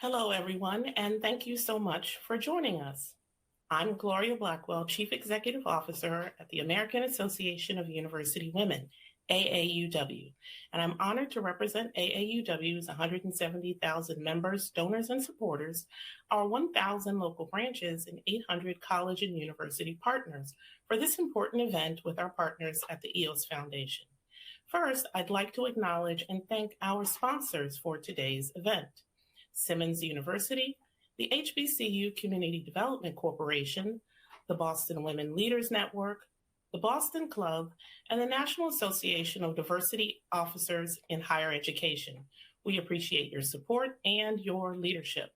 Hello, everyone, and thank you so much for joining us. I'm Gloria Blackwell, Chief Executive Officer at the American Association of University Women, AAUW, and I'm honored to represent AAUW's 170,000 members, donors, and supporters, our 1,000 local branches, and 800 college and university partners for this important event with our partners at the EOS Foundation. First, I'd like to acknowledge and thank our sponsors for today's event. Simmons University, the HBCU Community Development Corporation, the Boston Women Leaders Network, the Boston Club, and the National Association of Diversity Officers in Higher Education. We appreciate your support and your leadership.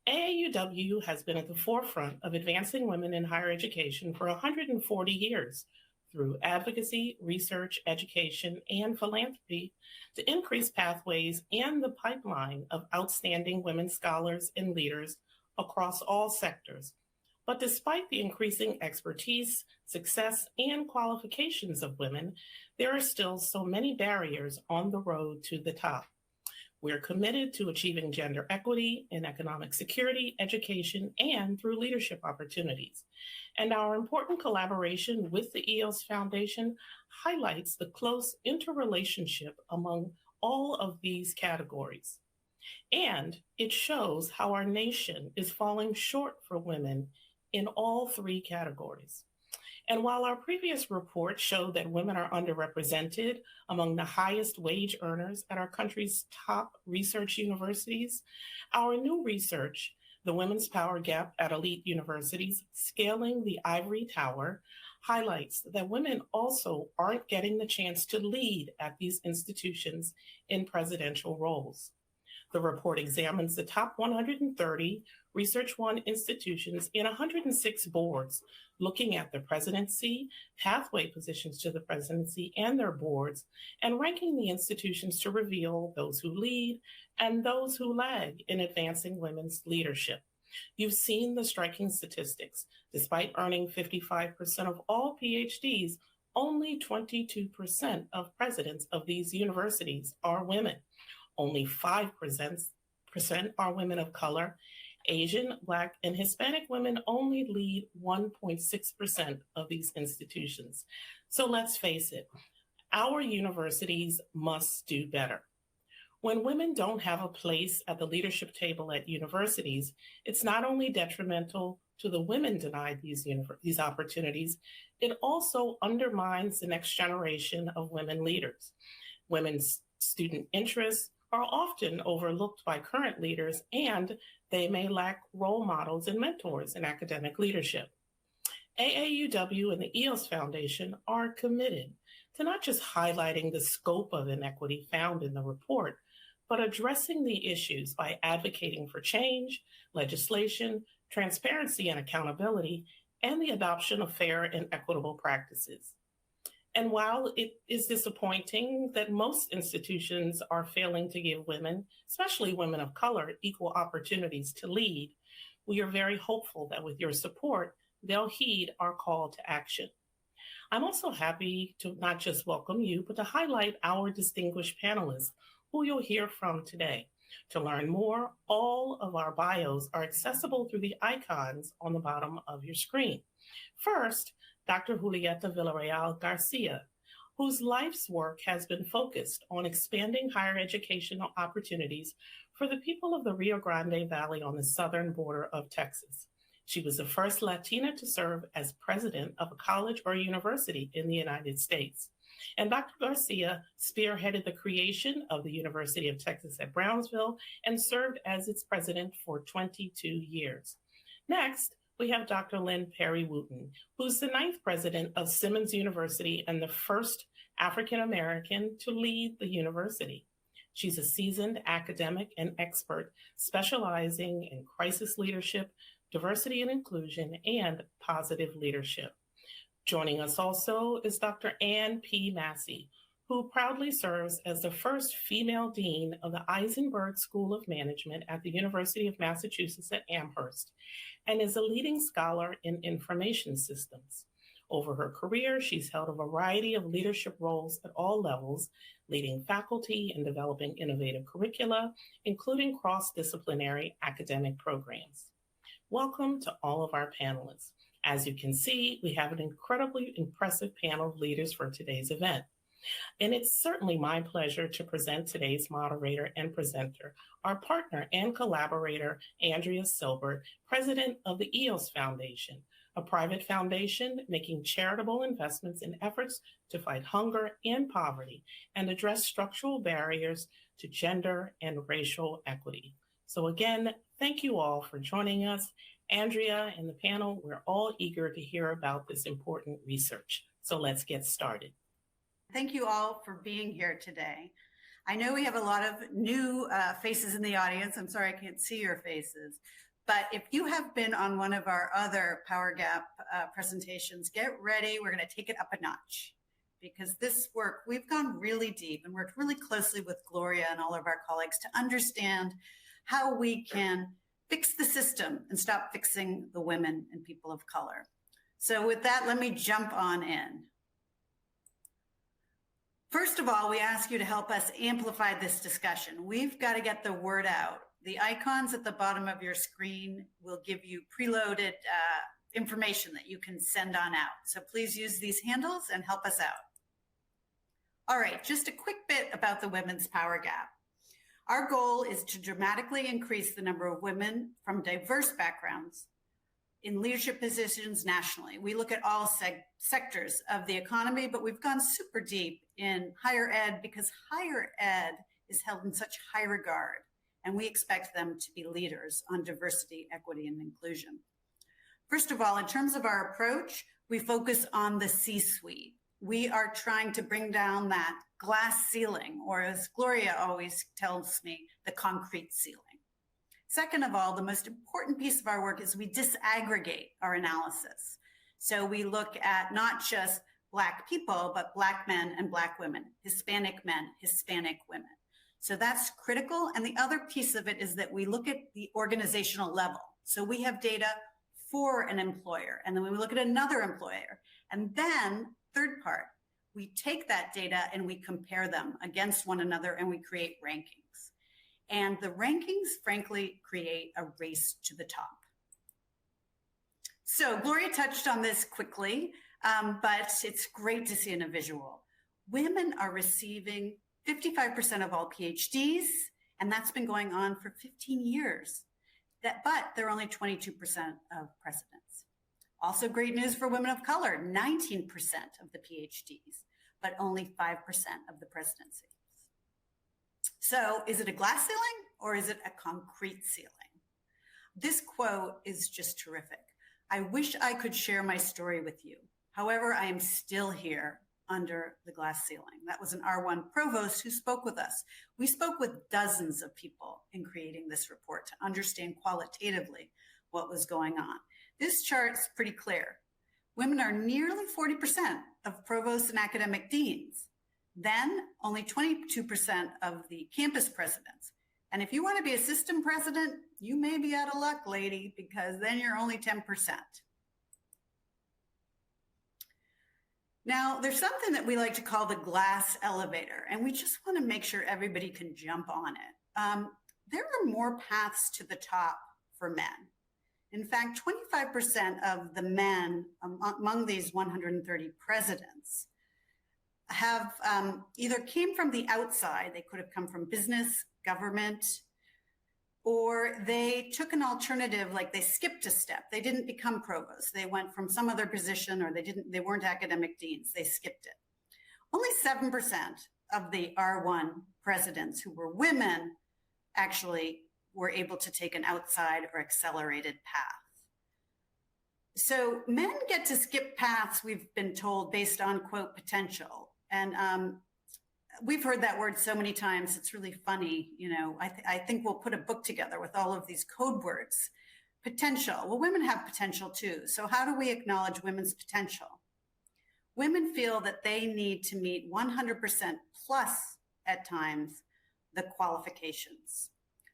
AAUW has been at the forefront of advancing women in higher education for 140 years through advocacy, research, education, and philanthropy to increase pathways and the pipeline of outstanding women scholars and leaders across all sectors. But despite the increasing expertise, success, and qualifications of women, there are still so many barriers on the road to the top. We're committed to achieving gender equity in economic security, education, and through leadership opportunities. And our important collaboration with the EOS Foundation highlights the close interrelationship among all of these categories. And it shows how our nation is falling short for women in all three categories. And while our previous report showed that women are underrepresented among the highest wage earners at our country's top research universities, our new research, The Women's Power Gap at Elite Universities, Scaling the Ivory Tower, highlights that women also aren't getting the chance to lead at these institutions in presidential roles. The report examines the top 130 Research One institutions in 106 boards, looking at the presidency, pathway positions to the presidency and their boards, and ranking the institutions to reveal those who lead and those who lag in advancing women's leadership. You've seen the striking statistics. Despite earning 55% of all PhDs, only 22% of presidents of these universities are women. Only 5% are women of color. Asian, Black, and Hispanic women only lead 1.6% of these institutions. So let's face it, our universities must do better. When women don't have a place at the leadership table at universities, it's not only detrimental to the women denied these opportunities, it also undermines the next generation of women leaders. Women's student interests are often overlooked by current leaders, and they may lack role models and mentors in academic leadership. AAUW and the EOS Foundation are committed to not just highlighting the scope of inequity found in the report, but addressing the issues by advocating for change, legislation, transparency and accountability, and the adoption of fair and equitable practices. And while it is disappointing that most institutions are failing to give women, especially women of color, equal opportunities to lead, we are very hopeful that with your support, they'll heed our call to action. I'm also happy to not just welcome you, but to highlight our distinguished panelists who you'll hear from today. To learn more, all of our bios are accessible through the icons on the bottom of your screen. First, Dr. Julieta Villarreal Garcia, whose life's work has been focused on expanding higher educational opportunities for the people of the Rio Grande Valley on the southern border of Texas. She was the first Latina to serve as president of a college or university in the United States. And Dr. Garcia spearheaded the creation of the University of Texas at Brownsville and served as its president for 22 years. Next, we have Dr. Lynn Perry Wooten, who's the 9th president of Simmons University and the first African American to lead the university. She's a seasoned academic and expert specializing in crisis leadership, diversity and inclusion, and positive leadership. Joining us also is Dr. Ann P. Massey, who proudly serves as the first female dean of the Eisenberg School of Management at the University of Massachusetts at Amherst, and is a leading scholar in information systems. Over her career, she's held a variety of leadership roles at all levels, leading faculty and developing innovative curricula, including cross-disciplinary academic programs. Welcome to all of our panelists. As you can see, we have an incredibly impressive panel of leaders for today's event. And it's certainly my pleasure to present today's moderator and presenter, our partner and collaborator, Andrea Silbert, president of the EOS Foundation, a private foundation making charitable investments in efforts to fight hunger and poverty and address structural barriers to gender and racial equity. So again, thank you all for joining us. Andrea and the panel, we're all eager to hear about this important research. So let's get started. Thank you all for being here today. I know we have a lot of new faces in the audience. I'm sorry I can't see your faces. But if you have been on one of our other Power Gap presentations, get ready. We're going to take it up a notch. Because this work, we've gone really deep and worked really closely with Gloria and all of our colleagues to understand how we can fix the system and stop fixing the women and people of color. So with that, let me jump on in. First of all, we ask you to help us amplify this discussion. We've got to get the word out. The icons at the bottom of your screen will give you preloaded information that you can send on out. So please use these handles and help us out. All right, just a quick bit about the Women's Power Gap. Our goal is to dramatically increase the number of women from diverse backgrounds in leadership positions nationally. We look at all sectors of the economy, but we've gone super deep in higher ed because higher ed is held in such high regard, and we expect them to be leaders on diversity, equity, and inclusion. First of all, in terms of our approach, we focus on the C-suite. We are trying to bring down that glass ceiling, or as Gloria always tells me, the concrete ceiling. Second of all, the most important piece of our work is we disaggregate our analysis. So we look at not just Black people, but Black men and Black women, Hispanic men, Hispanic women. So that's critical. And the other piece of it is that we look at the organizational level. So we have data for an employer, and then we look at another employer. And then, third part, we take that data and we compare them against one another and we create rankings. And the rankings, frankly, create a race to the top. So Gloria touched on this quickly, but it's great to see in a visual. Women are receiving 55% of all PhDs, and that's been going on for 15 years. But they're only 22% of presidents. Also great news for women of color, 19% of the PhDs, but only 5% of the presidency. So is it a glass ceiling or is it a concrete ceiling? This quote is just terrific. I wish I could share my story with you. However, I am still here under the glass ceiling. That was an R1 provost who spoke with us. We spoke with dozens of people in creating this report to understand qualitatively what was going on. This chart's pretty clear. Women are nearly 40% of provosts and academic deans. Then only 22% of the campus presidents. And if you want to be a system president, you may be out of luck, lady, because then you're only 10%. Now, there's something that we like to call the glass elevator, and we just want to make sure everybody can jump on it. There are more paths to the top for men. In fact, 25% of the men among these 130 presidents have either came from the outside, they could have come from business, government, or they took an alternative, like they skipped a step. They didn't become provost. They went from some other position, or they weren't academic deans. They skipped it. Only 7% of the R1 presidents who were women actually were able to take an outside or accelerated path. So men get to skip paths, we've been told, based on, quote, potential. And we've heard that word so many times, it's really funny. You know, I think we'll put a book together with all of these code words. Potential. Well, women have potential too. So how do we acknowledge women's potential? Women feel that they need to meet 100% plus, at times, the qualifications.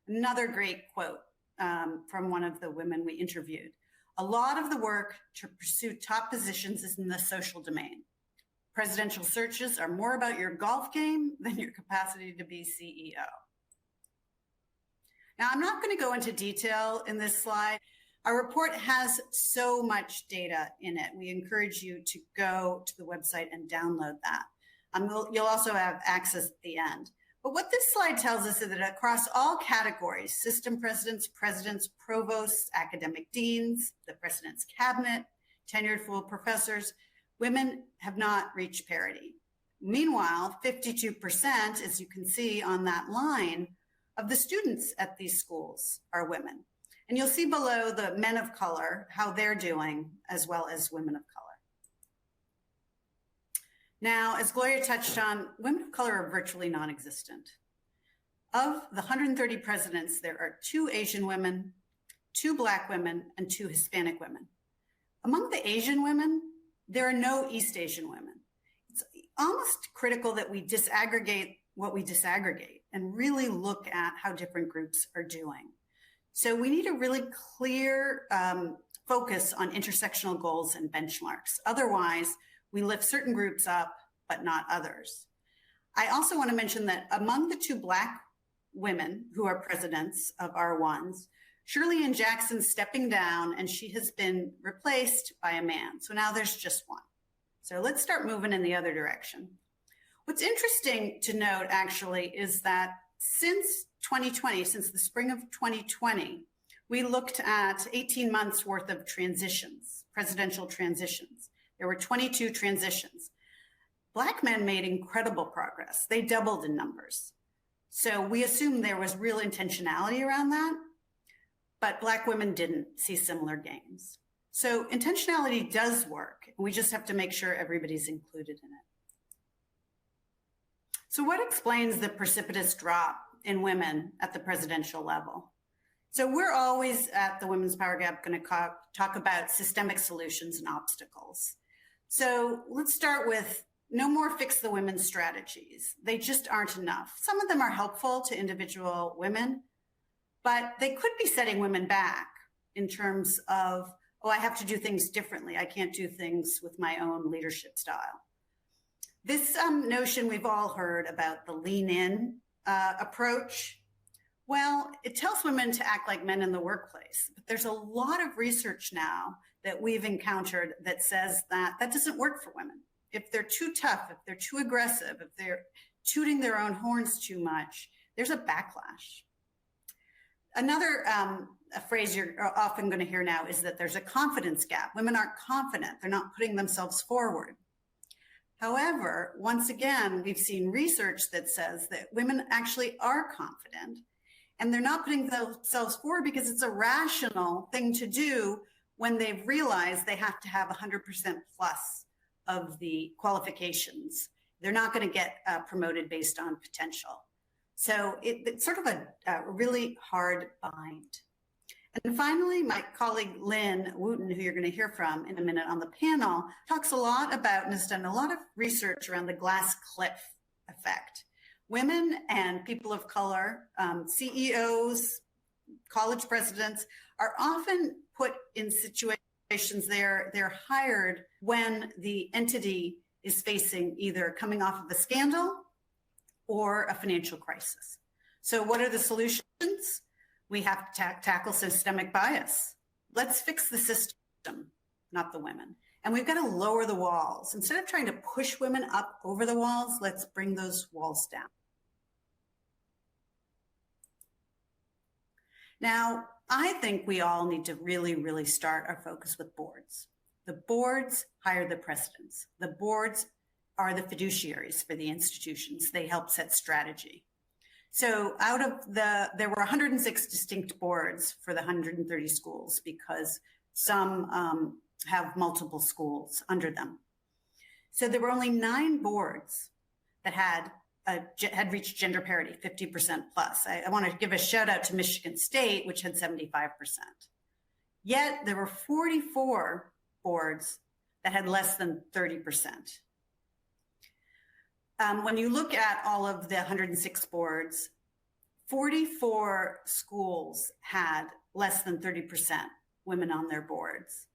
Another great quote from one of the women we interviewed. A lot of the work to pursue top positions is in the social domain. Presidential searches are more about your golf game than your capacity to be CEO. Now, I'm not going to go into detail in this slide. Our report has so much data in it. We encourage you to go to the website and download that. You'll also have access at the end. But what this slide tells us is that across all categories, system presidents, provosts, academic deans, the president's cabinet, tenured full professors, women have not reached parity. Meanwhile, 52%, as you can see on that line, of the students at these schools are women. And you'll see below the men of color, how they're doing, as well as women of color. Now, as Gloria touched on, women of color are virtually non-existent. Of the 130 presidents, there are 2 Asian women, 2 Black women, and 2 Hispanic women. Among the Asian women, there are no East Asian women. It's almost critical that we disaggregate what we disaggregate and really look at how different groups are doing. So we need a really clear focus on intersectional goals and benchmarks. Otherwise, we lift certain groups up, but not others. I also want to mention that among the 2 Black women who are presidents of R1s, Shirley Ann Jackson's stepping down and she has been replaced by a man. So now there's just 1. So let's start moving in the other direction. What's interesting to note actually is that since 2020, since the spring of 2020, we looked at 18 months worth of transitions, presidential transitions. There were 22 transitions. Black men made incredible progress. They doubled in numbers. So we assume there was real intentionality around that, but Black women didn't see similar gains. So intentionality does work. We just have to make sure everybody's included in it. So what explains the precipitous drop in women at the presidential level? So we're always at the Women's Power Gap going to talk about systemic solutions and obstacles. So let's start with no more fix the women strategies. They just aren't enough. Some of them are helpful to individual women, but they could be setting women back in terms of, oh, I have to do things differently. I can't do things with my own leadership style. This notion we've all heard about the lean in approach. Well, it tells women to act like men in the workplace, but there's a lot of research now that we've encountered that says that that doesn't work for women. If they're too tough, if they're too aggressive, if they're tooting their own horns too much, there's a backlash. Another a phrase you're often going to hear now is that there's a confidence gap. Women aren't confident. They're not putting themselves forward. However, once again, we've seen research that says that women actually are confident and they're not putting themselves forward because it's a rational thing to do when they've realized they have to have 100% plus of the qualifications. They're not going to get promoted based on potential. So it's sort of a really hard bind. And finally, my colleague Lynn Wooten, who you're going to hear from in a minute on the panel, talks a lot about and has done a lot of research around the glass cliff effect. Women and people of color, CEOs, college presidents are often put in situations they're hired when the entity is facing either coming off of a scandal or a financial crisis. So what are the solutions? We have to tackle systemic bias. Let's fix the system, not the women. And we've got to lower the walls. Instead of trying to push women up over the walls, let's bring those walls down. Now, I think we all need to really, really start our focus with boards. The boards hire the presidents. The boards are the fiduciaries for the institutions. They help set strategy. So there were 106 distinct boards for the 130 schools because some have multiple schools under them. So there were only 9 boards that had reached gender parity, 50% plus. I want to give a shout out to Michigan State, which had 75%. Yet there were 44 boards that had less than 30%. When you look at all of the 106 boards, 44 schools had less than 30% women on their boards.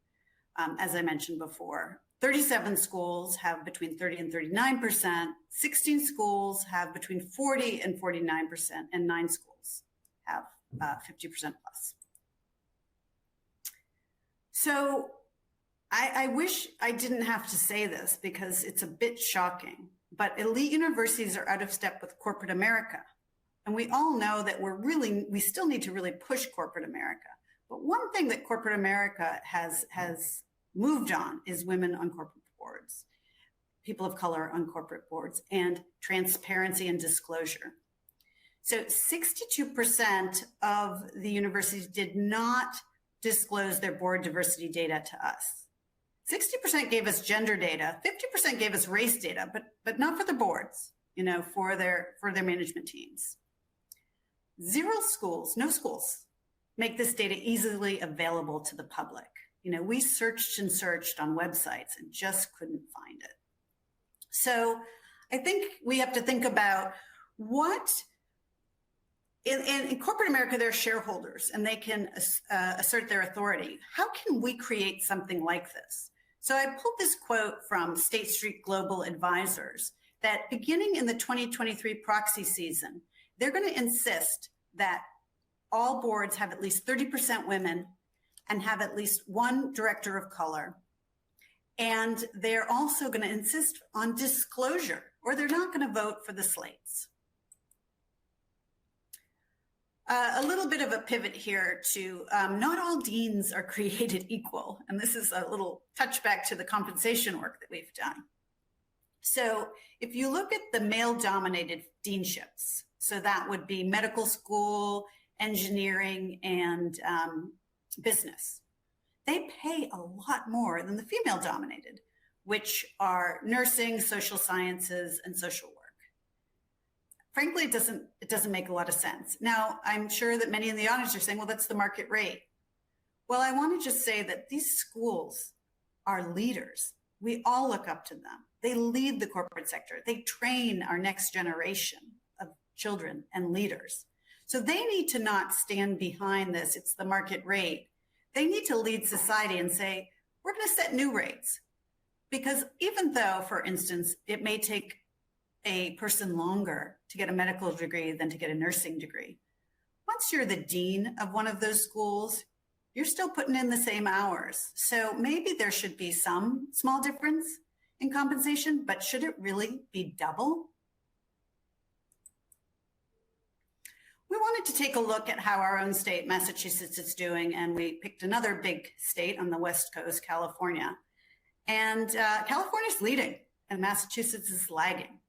As I mentioned before, 37 schools have between 30 and 39%, 16 schools have between 40 and 49%, and 9 schools have 50% plus. So I wish I didn't have to say this because it's a bit shocking, but elite universities are out of step with corporate America. And we all know that we still need to really push corporate America. But one thing that corporate America has moved on is women on corporate boards, people of color on corporate boards, and transparency and disclosure. So 62% of the universities did not disclose their board diversity data to us. 60% gave us gender data, 50% gave us race data, but not for the boards, for their management teams. No schools make this data easily available to the public. We searched and searched on websites and just couldn't find it. So I think we have to think about in corporate America, they're shareholders and they can assert their authority. How can we create something like this? So I pulled this quote from State Street Global Advisors that beginning in the 2023 proxy season, they're going to insist that all boards have at least 30% women and have at least one director of color. And they're also going to insist on disclosure, or they're not going to vote for the slates. A little bit of a pivot here to not all deans are created equal. And this is a little touchback to the compensation work that we've done. So if you look at the male-dominated deanships, so that would be medical school, engineering, and business, they pay a lot more than the female-dominated, which are nursing, social sciences, and social work. Frankly, it doesn't make a lot of sense. Now, I'm sure that many in the audience are saying, well, that's the market rate. Well, I want to just say that these schools are leaders. We all look up to them. They lead the corporate sector. They train our next generation of children and leaders. So they need to not stand behind this, it's the market rate. They need to lead society and say, we're going to set new rates. Because even though, for instance, it may take a person longer to get a medical degree than to get a nursing degree, once you're the dean of one of those schools, you're still putting in the same hours. So maybe there should be some small difference in compensation, but should it really be double? We wanted to take a look at how our own state, Massachusetts, is doing, and we picked another big state on the West Coast, California. And California's leading, and Massachusetts is lagging.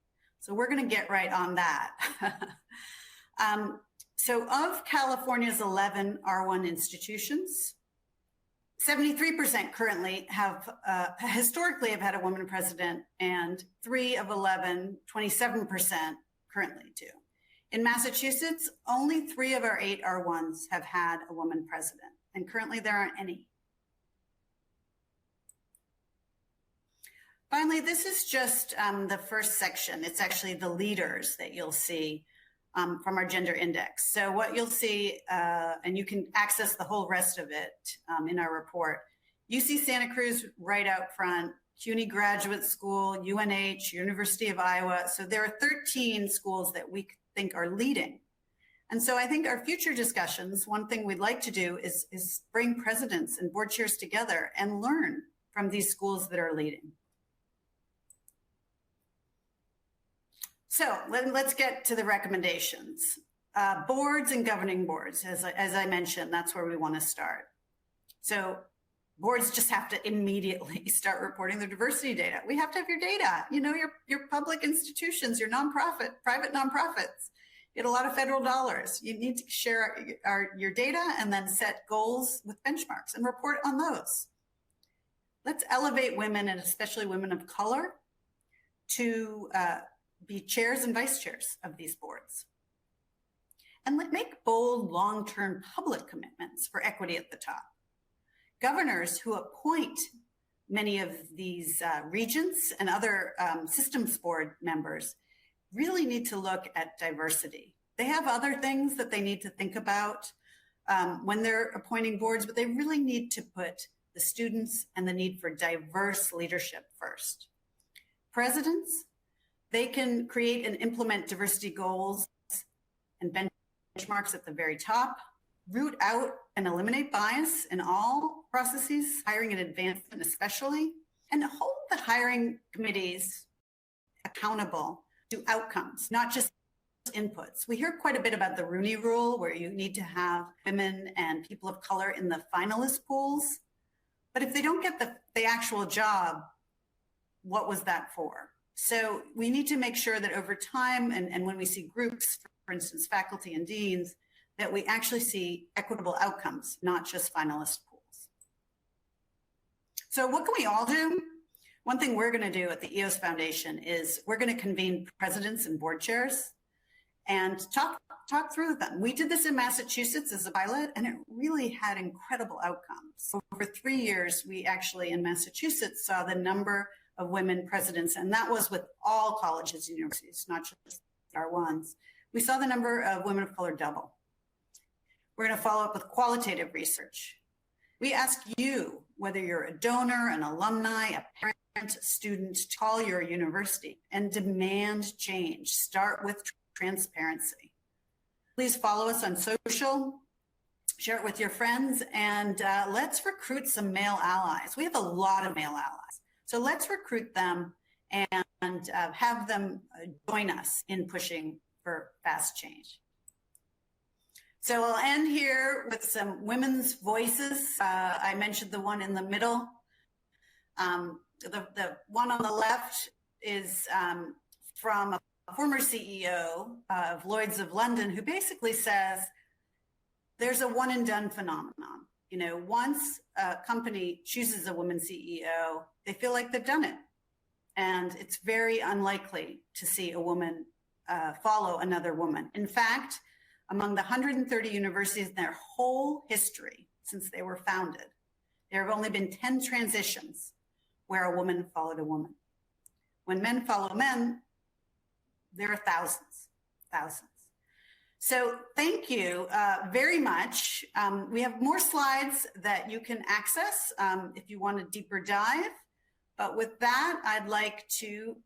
So we're going to get right on that. So of California's 11 R1 institutions, 73% currently have historically have had a woman president, and 3 of 11, 27% currently do. In Massachusetts, only 3 of our 8 R1s have had a woman president, and currently there aren't any. Finally, this is just the first section. It's actually the leaders that you'll see from our gender index. So what you'll see, and you can access the whole rest of it in our report. UC Santa Cruz right out front, CUNY Graduate School, UNH, University of Iowa. So there are 13 schools that we think are leading. And so I think our future discussions, one thing we'd like to do is bring presidents and board chairs together and learn from these schools that are leading. So let's get to the recommendations. Boards and governing boards, as I mentioned, that's where we want to start. So boards just have to immediately start reporting their diversity data. We have to have your data, your public institutions, your private nonprofits, get a lot of federal dollars. You need to share your data and then set goals with benchmarks and report on those. Let's elevate women, and especially women of color, to be chairs and vice chairs of these boards. And make bold, long-term public commitments for equity at the top. Governors who appoint many of these regents and other systems board members really need to look at diversity. They have other things that they need to think about, when they're appointing boards, but they really need to put the students and the need for diverse leadership first. Presidents, they can create and implement diversity goals and benchmarks at the very top, root out and eliminate bias in all processes, hiring and advancement especially, and hold the hiring committees accountable to outcomes, not just inputs. We hear quite a bit about the Rooney Rule, where you need to have women and people of color in the finalist pools. But if they don't get the actual job, what was that for? So we need to make sure that over time, and when we see groups, for instance, faculty and deans, that we actually see equitable outcomes, not just finalist pools. So what can we all do? One thing we're going to do at the EOS Foundation is we're going to convene presidents and board chairs and talk through them. We did this in Massachusetts as a pilot, and it really had incredible outcomes. Over 3 years, we actually in Massachusetts saw the number of women presidents, and that was with all colleges and universities, not just our ones. We saw the number of women of color double. We're going to follow up with qualitative research. We ask you, whether you're a donor, an alumni, a parent, a student, to call your university and demand change. Start with transparency. Please follow us on social, share it with your friends, and let's recruit some male allies. We have a lot of male allies. So let's recruit them and have them join us in pushing for fast change. So I'll end here with some women's voices. I mentioned the one in the middle. The one on the left is from a former CEO of Lloyd's of London, who basically says there's a one and done phenomenon. You know, once a company chooses a woman CEO, they feel like they've done it. And it's very unlikely to see a woman follow another woman. In fact, among the 130 universities in their whole history since they were founded, there have only been 10 transitions where a woman followed a woman. When men follow men, there are thousands. So thank you very much. We have more slides that you can access if you want a deeper dive. But with that, I'd like to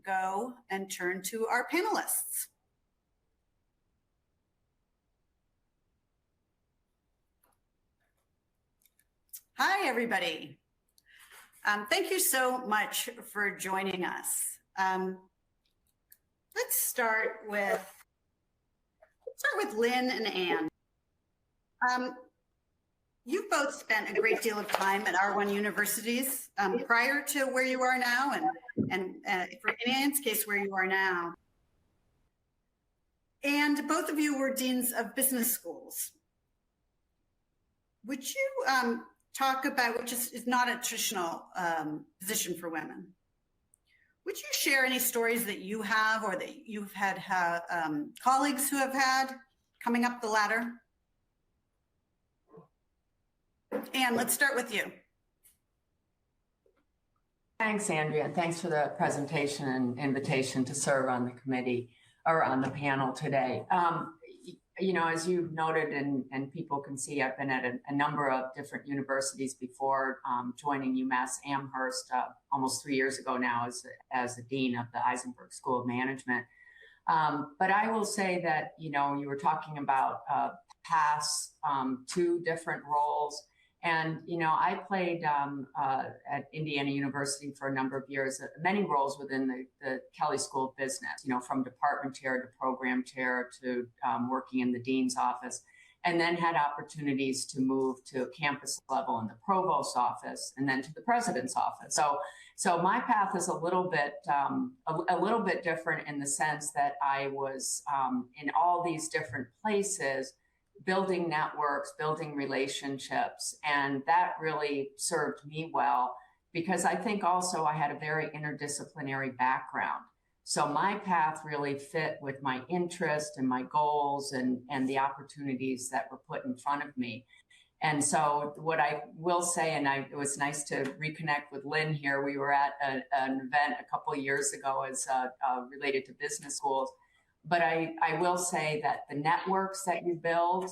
go and turn to our panelists. Hi, everybody. Thank you so much for joining us. Let's start with Lynn and Anne. You've both spent a great deal of time at R1 universities prior to where you are now, and for in Anne's case, where you are now. And both of you were deans of business schools. Would you talk about, which is not a traditional position for women, would you share any stories that you have or that you've had colleagues who have had coming up the ladder? Anne, let's start with you. Thanks, Andrea, and thanks for the presentation and invitation to serve on the committee or on the panel today. You know, as you've noted and people can see, I've been at a number of different universities before joining UMass Amherst almost 3 years ago now as the dean of the Eisenberg School of Management. But I will say that, you know, you were talking about past two different roles. And, you know, I played at Indiana University for a number of years, many roles within the Kelley School of Business, you know, from department chair to program chair to working in the dean's office, and then had opportunities to move to campus level in the provost's office and then to the president's office. So my path is a little bit different in the sense that I was in all these different places, building networks, building relationships, and that really served me well because I think also I had a very interdisciplinary background. So my path really fit with my interest and my goals and the opportunities that were put in front of me. And so what I will say, and it was nice to reconnect with Lynn here. We were at an event a couple of years ago as related to business schools. But I will say that the networks that you build,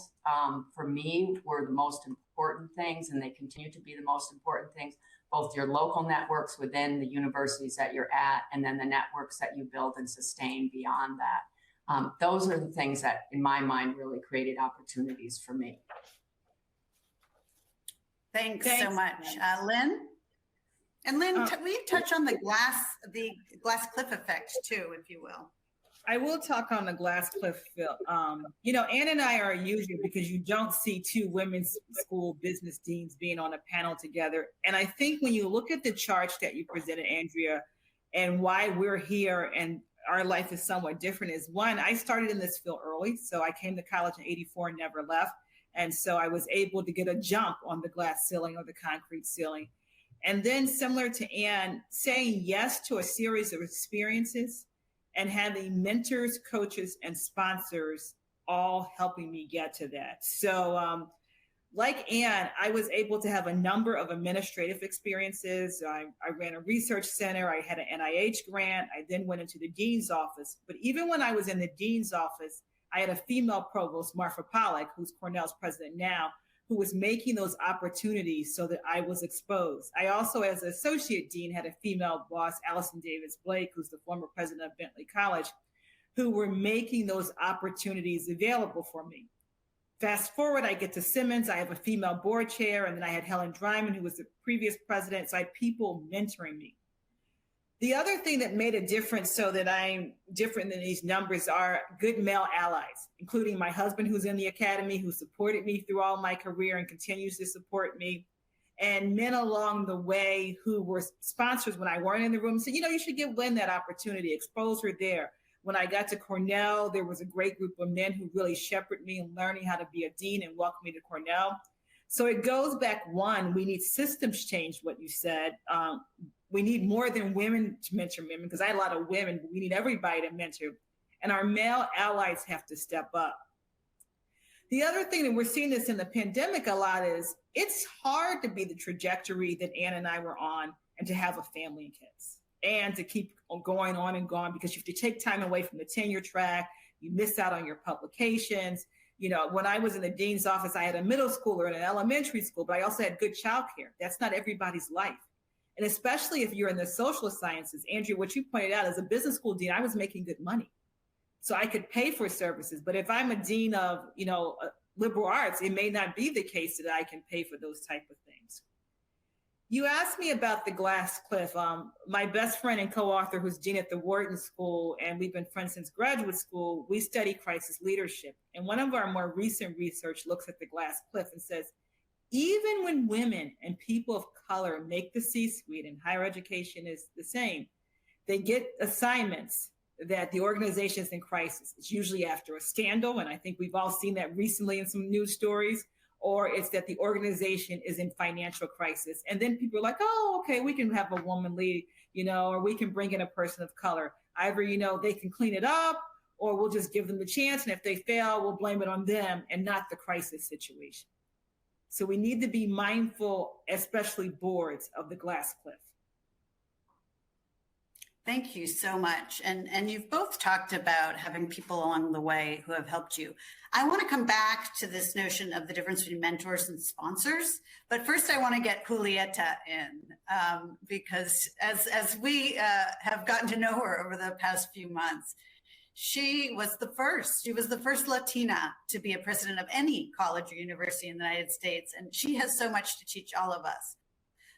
for me, were the most important things, and they continue to be the most important things, both your local networks within the universities that you're at, and then the networks that you build and sustain beyond that. Those are the things that, in my mind, really created opportunities for me. Thanks so much. Lynn? And Lynn, will you touch on the glass cliff effect too, if you will? I will talk on the glass cliff. Ann and I are unusual because you don't see two women's school business deans being on a panel together. And I think when you look at the charts that you presented, Andrea, and why we're here and our life is somewhat different is, one, I started in this field early. So I came to college in '84 and never left. And so I was able to get a jump on the glass ceiling or the concrete ceiling. And then, similar to Ann, saying yes to a series of experiences and having mentors, coaches, and sponsors all helping me get to that. So like Ann, I was able to have a number of administrative experiences. I ran a research center. I had an NIH grant. I then went into the dean's office. But even when I was in the dean's office, I had a female provost, Martha Pollack, who's Cornell's president now, who was making those opportunities so that I was exposed. I also, as an associate dean, had a female boss, Allison Davis Blake, who's the former president of Bentley College, who were making those opportunities available for me. Fast forward, I get to Simmons, I have a female board chair, and then I had Helen Dryman, who was the previous president, so I had people mentoring me. The other thing that made a difference so that I'm different than these numbers are good male allies, including my husband, who's in the academy, who supported me through all my career and continues to support me, and men along the way who were sponsors when I weren't in the room said, you should give Lynn that opportunity, expose her there. When I got to Cornell, there was a great group of men who really shepherded me in learning how to be a dean and welcomed me to Cornell. So it goes back, one, we need systems change, what you said. We need more than women to mentor women, because I had a lot of women, but we need everybody to mentor. And our male allies have to step up. The other thing, and we're seeing this in the pandemic a lot, is it's hard to be the trajectory that Ann and I were on and to have a family and kids and to keep going on and going, because you have to take time away from the tenure track. You miss out on your publications. When I was in the dean's office, I had a middle schooler and an elementary school, but I also had good childcare. That's not everybody's life. And especially if you're in the social sciences, Andrea, what you pointed out, as a business school dean, I was making good money. So I could pay for services. But if I'm a dean of, liberal arts, it may not be the case that I can pay for those type of things. You asked me about the glass cliff. My best friend and co-author, who's dean at the Wharton School, and we've been friends since graduate school, we study crisis leadership. And one of our more recent research looks at the glass cliff and says, even when women and people of color make the C-suite, and higher education is the same, they get assignments that the organization is in crisis. It's usually after a scandal, and I think we've all seen that recently in some news stories, or it's that the organization is in financial crisis. And then people are like, oh, okay, we can have a woman lead, or we can bring in a person of color. Either, they can clean it up, or we'll just give them the chance, and if they fail, we'll blame it on them and not the crisis situation. So we need to be mindful, especially boards, of the glass cliff. Thank you so much. And you've both talked about having people along the way who have helped you. I want to come back to this notion of the difference between mentors and sponsors. But first, I want to get Julieta in because as we have gotten to know her over the past few months, she was the first Latina to be a president of any college or university in the United States. And she has so much to teach all of us.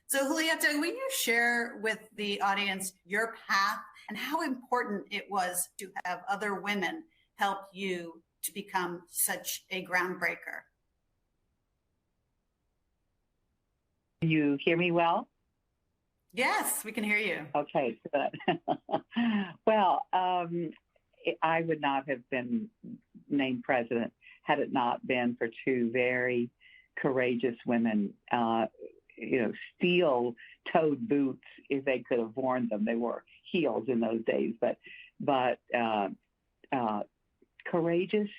So Julieta, will you share with the audience your path and how important it was to have other women help you to become such a groundbreaker? Can you hear me well? Yes, we can hear you. Okay, good. Well, I would not have been named president had it not been for two very courageous women, steel-toed boots, if they could have worn them. They were heels in those days, but courageous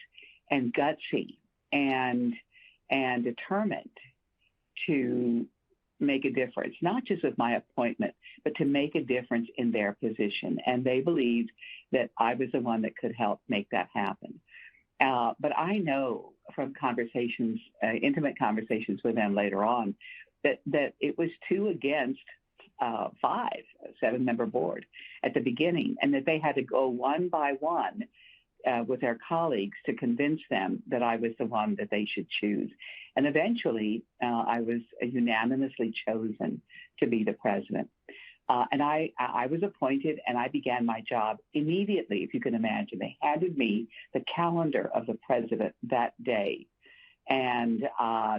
and gutsy and determined to make a difference, not just with my appointment, but to make a difference in their position. And they believed that I was the one that could help make that happen. But I know from conversations, intimate conversations with them later on, that it was 2 against 5, a 7-member board at the beginning, and that they had to go one by one with their colleagues to convince them that I was the one that they should choose. And eventually, I was unanimously chosen to be the president. And I was appointed, and I began my job immediately, if you can imagine. They handed me the calendar of the president that day. And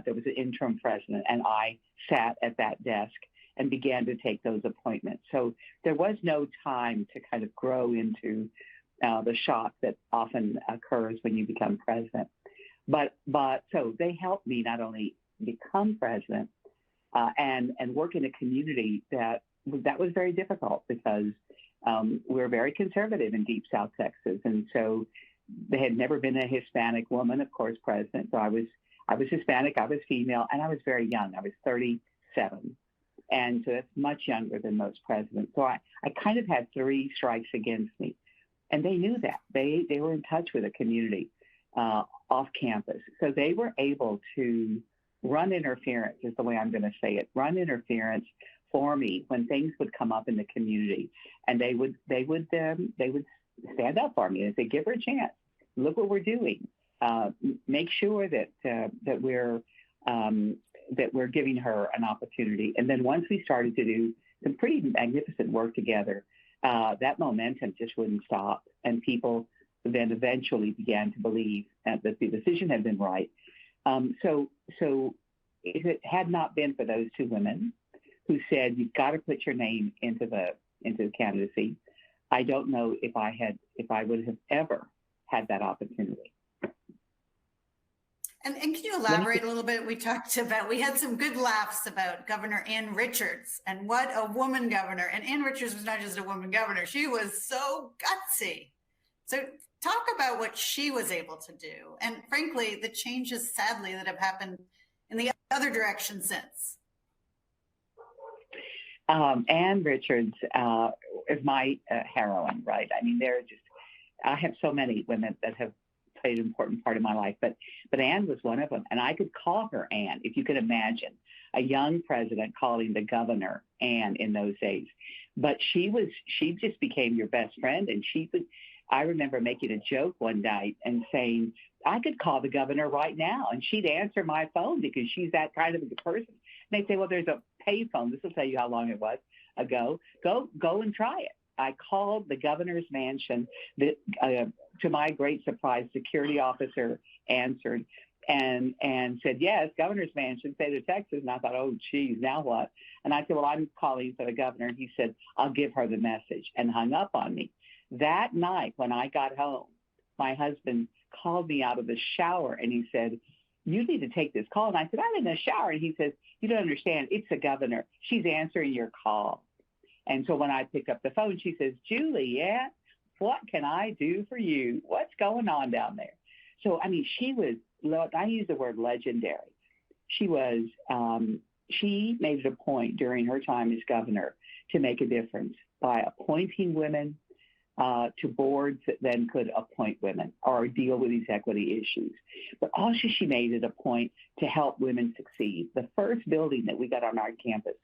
there was an interim president, and I sat at that desk and began to take those appointments. So there was no time to kind of grow into the shock that often occurs when you become president. But so they helped me not only become president and work in a community that was very difficult, because we're very conservative in Deep South Texas. And so there had never been a Hispanic woman, of course, president. So I was Hispanic, I was female, and I was very young. I was 37. And so that's much younger than most presidents. So I kind of had 3 strikes against me. And they knew that. They were in touch with the community off campus. So they were able to run interference, is the way I'm going to say it, run interference for me when things would come up in the community. And they would stand up for me and say, give her a chance. Look what we're doing. Make sure that we're giving her an opportunity. And then once we started to do some pretty magnificent work together, that momentum just wouldn't stop. And people then eventually began to believe that the decision had been right. So if it had not been for those 2 women who said, you've got to put your name into the candidacy, I don't know if I would have ever had that opportunity. And can you elaborate a little bit? We had some good laughs about Governor Ann Richards, and what a woman governor. And Ann Richards was not just a woman governor, she was so gutsy. So talk about what she was able to do, and frankly, the changes, sadly, that have happened in the other direction since. Ann Richards is my heroine, right? I mean, I have so many women that have played an important part of my life, but Ann was one of them. And I could call her Ann, if you could imagine a young president calling the governor Ann in those days. But she just became your best friend. And I remember making a joke one night and saying, I could call the governor right now and she'd answer my phone, because she's that kind of a person. And they say, well, there's a pay phone. This will tell you how long it was ago. Go and try it. I called the governor's mansion. To my great surprise, security officer answered and said, yes, governor's mansion, state of Texas. And I thought, oh, geez, now what? And I said, well, I'm calling for the governor. And he said, I'll give her the message, and hung up on me. That night when I got home, my husband called me out of the shower and he said, you need to take this call. And I said, I'm in the shower. And he says, you don't understand. It's the governor. She's answering your call. And so when I picked up the phone, she says, Juliet, what can I do for you? What's going on down there? So, I mean, she was, I use the word legendary. She made it a point during her time as governor to make a difference by appointing women to boards that then could appoint women or deal with these equity issues. But also she made it a point to help women succeed. The first building that we got on our campus,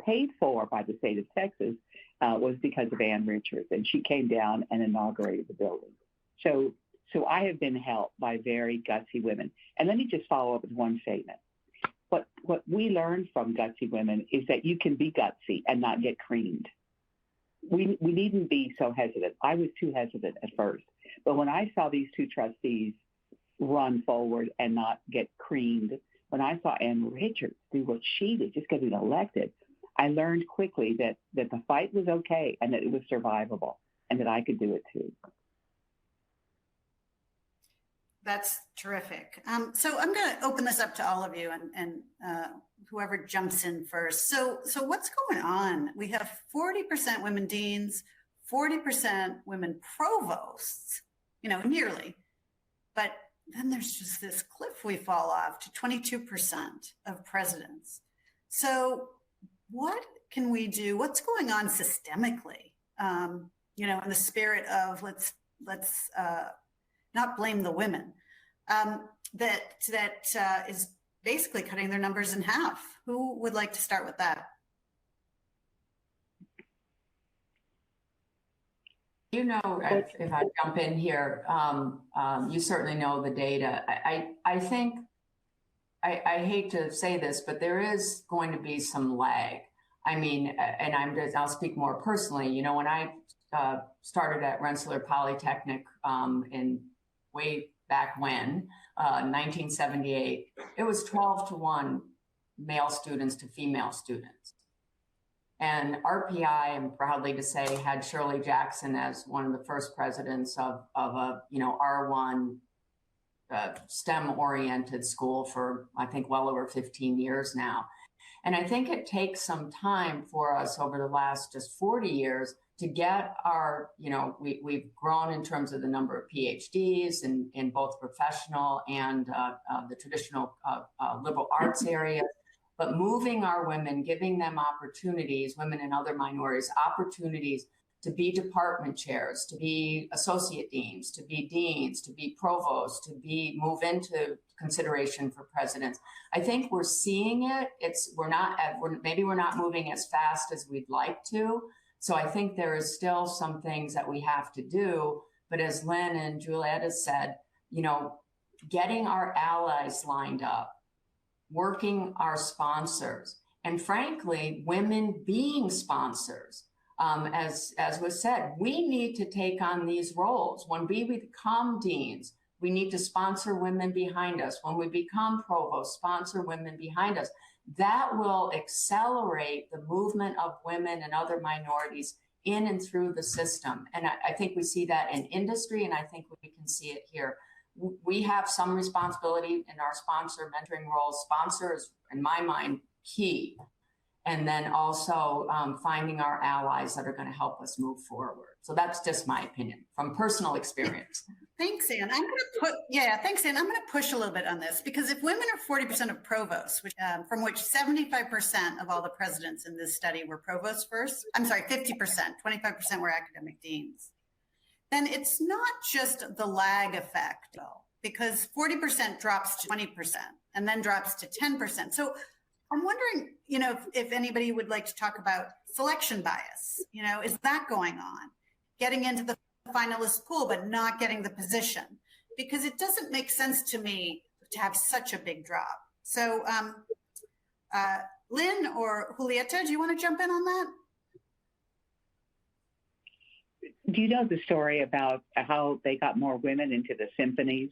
paid for by the state of Texas, was because of Ann Richards, and she came down and inaugurated the building. So I have been helped by very gutsy women. And let me just follow up with one statement. What we learned from gutsy women is that you can be gutsy and not get creamed. We needn't be so hesitant. I was too hesitant at first. But when I saw these 2 trustees run forward and not get creamed, when I saw Ann Richards do what she did, just getting elected, I learned quickly that the fight was okay and that it was survivable and that I could do it too. That's terrific. So I'm going to open this up to all of you and whoever jumps in first. So what's going on? We have 40% women deans, 40% women provosts, nearly. But then there's just this cliff we fall off to 22% of presidents. So what can we do? What's going on systemically? In the spirit of let's not blame the women. That is basically cutting their numbers in half. Who would like to start with that? If I jump in here, you certainly know the data. I think, I hate to say this, but there is going to be some lag. I mean, and I'll speak more personally. When I started at Rensselaer Polytechnic in way back when, 1978, it was 12-1 male students to female students. And RPI, I'm proudly to say, had Shirley Jackson as one of the first presidents of a R1 STEM-oriented school for, I think, well over 15 years now. And I think it takes some time for us over the last just 40 years to get our, we've grown in terms of the number of PhDs in both professional and the traditional liberal arts areas. But moving our women, giving them opportunities, women and other minorities, opportunities to be department chairs, to be associate deans, to be deans, to be provosts, to move into consideration for presidents. I think we're seeing it. Maybe we're not moving as fast as we'd like to. So I think there is still some things that we have to do. But as Lynn and Juliet has said, getting our allies lined up, working our sponsors, and frankly, women being sponsors. As was said, we need to take on these roles. When we become deans, we need to sponsor women behind us. When we become provosts, sponsor women behind us. That will accelerate the movement of women and other minorities in and through the system. And I think we see that in industry, and I think we can see it here. We have some responsibility in our sponsor mentoring roles. Sponsor is, in my mind, key. And then also finding our allies that are going to help us move forward. So that's just my opinion from personal experience. Thanks, Ann. Thanks, Ann. I'm going to push a little bit on this because if women are 40% of provosts, from which 75% of all the presidents in this study were provosts first, 50%, 25% were academic deans, then it's not just the lag effect, though, because 40% drops to 20% and then drops to 10%. So I'm wondering, if anybody would like to talk about selection bias. Is that going on? Getting into the finalist pool, but not getting the position, because it doesn't make sense to me to have such a big drop. So, Lynn or Julieta, do you want to jump in on that? Do you know the story about how they got more women into the symphonies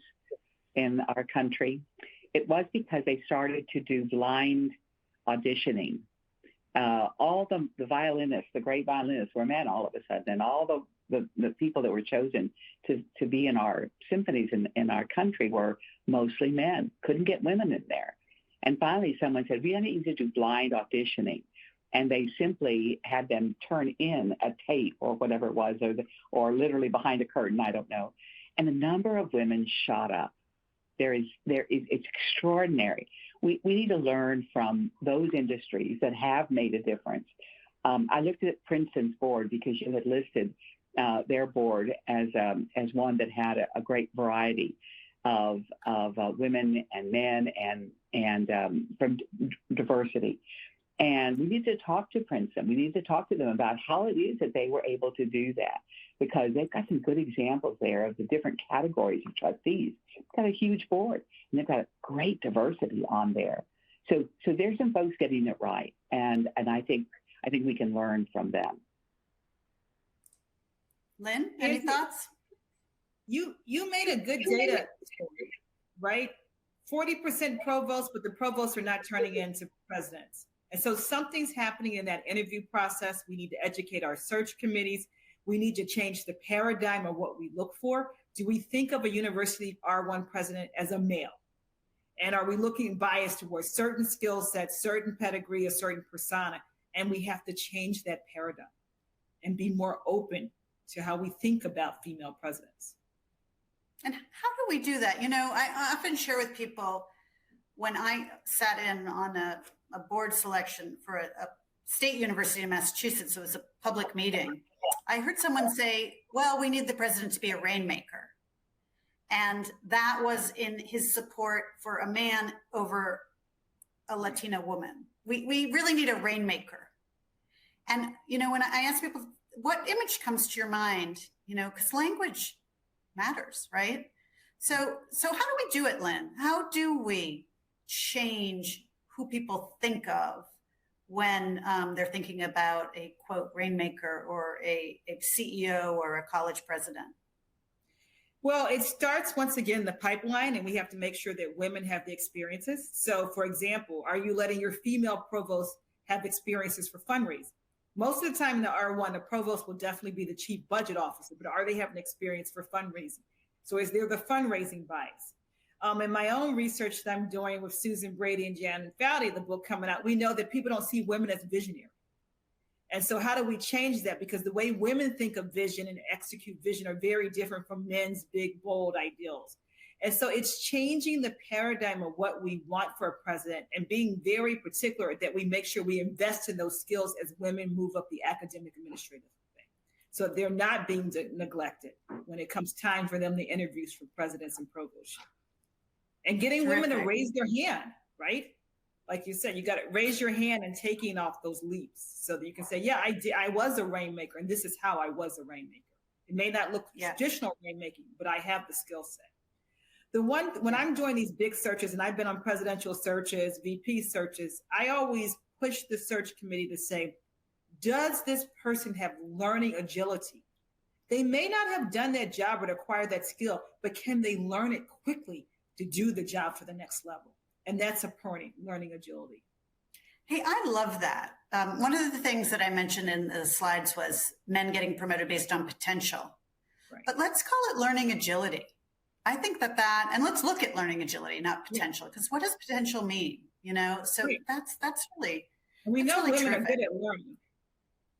in our country? It was because they started to do blind auditioning. All the violinists, the great violinists, were men all of a sudden, and all the people that were chosen to be in our symphonies in our country were mostly men. Couldn't get women in there. And finally someone said, we need to do blind auditioning. And they simply had them turn in a tape or whatever it was, or literally behind a curtain, I don't know. And the number of women shot up. It's extraordinary. We need to learn from those industries that have made a difference. I looked at Princeton's board because you had listed their board as one that had a great variety of women and men and from diversity. And we need to talk to Princeton. We need to talk to them about how it is that they were able to do that, because they've got some good examples there of the different categories of trustees. They've got a huge board, and they've got great diversity on there. So there's some folks getting it right, and I think we can learn from them. Lynn, any thoughts? You made a good data story, right? 40% provosts, but the provosts are not turning into presidents. And so something's happening in that interview process. We need to educate our search committees. We need to change the paradigm of what we look for. Do we think of a university R1 president as a male? And are we looking biased towards certain skill sets, certain pedigree, a certain persona? And we have to change that paradigm and be more open to how we think about female presidents. And how do we do that? I often share with people when I sat in on a board selection for a State University of Massachusetts. It was a public meeting. I heard someone say, well, we need the president to be a rainmaker. And that was in his support for a man over a Latina woman. We really need a rainmaker. And, you know, when I ask people, what image comes to your mind, you know, because language matters, right? So how do we do it, Lynn? How do we change who people think of when they're thinking about a, quote, rainmaker or a CEO or a college president? Well, it starts once again the pipeline, and we have to make sure that women have the experiences. So, for example, are you letting your female provost have experiences for fundraising? Most of the time in the R1, the provost will definitely be the chief budget officer, but are they having experience for fundraising? So is there the fundraising bias? In my own research that I'm doing with Susan Brady and Jan Fowdy, the book coming out, we know that people don't see women as visionary. And so how do we change that? Because the way women think of vision and execute vision are very different from men's big, bold ideals. And so it's changing the paradigm of what we want for a president and being very particular that we make sure we invest in those skills as women move up the academic administrative thing. So they're not being neglected when it comes time for them to interviews for presidents and provosts. And getting women to raise their hand, right? Like you said, you got to raise your hand and taking off those leaps so that you can say, yeah, I was a rainmaker, and this is how I was a rainmaker. It may not look traditional rainmaking, but I have the skill set. When I'm doing these big searches, and I've been on presidential searches, VP searches, I always push the search committee to say, does this person have learning agility? They may not have done that job or acquired that skill, but can they learn it quickly to do the job for the next level? And that's supporting learning agility. Hey, I love that. One of the things that I mentioned in the slides was men getting promoted based on potential. Right. But let's call it learning agility. I think that, and let's look at learning agility, not potential, because what does potential mean? You know, so that's really, and we know really women terrific. Are good at learning.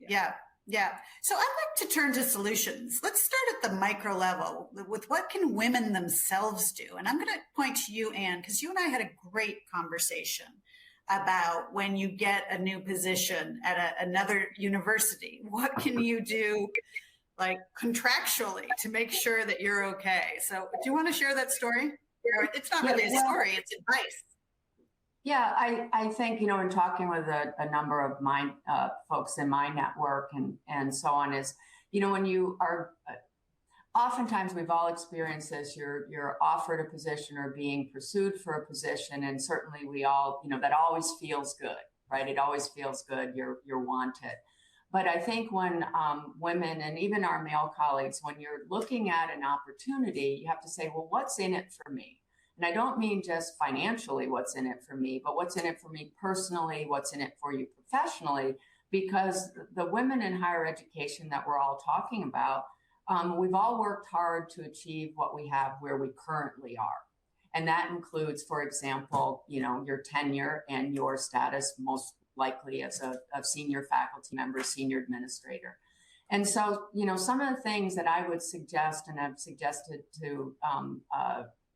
Yeah. So I'd like to turn to solutions. Let's start at the micro level with what can women themselves do? And I'm going to point to you, Anne, because you and I had a great conversation about when you get a new position at another university, what can you do like contractually to make sure that you're okay? So do you want to share that story? Or it's not really a story, it's advice. Yeah, I think, you know, in talking with a number of my folks in my network and so on is, you know, when you are, oftentimes we've all experienced this, you're offered a position or being pursued for a position. And certainly we all, you know, that always feels good, right? It always feels good, you're wanted. But I think when women and even our male colleagues, when you're looking at an opportunity, you have to say, well, what's in it for me? And I don't mean just financially what's in it for me, but what's in it for me personally, what's in it for you professionally, because the women in higher education that we're all talking about, we've all worked hard to achieve what we have where we currently are. And that includes, for example, you know, your tenure and your status, most likely as a senior faculty member, senior administrator. And so, you know, some of the things that I would suggest and I've suggested to,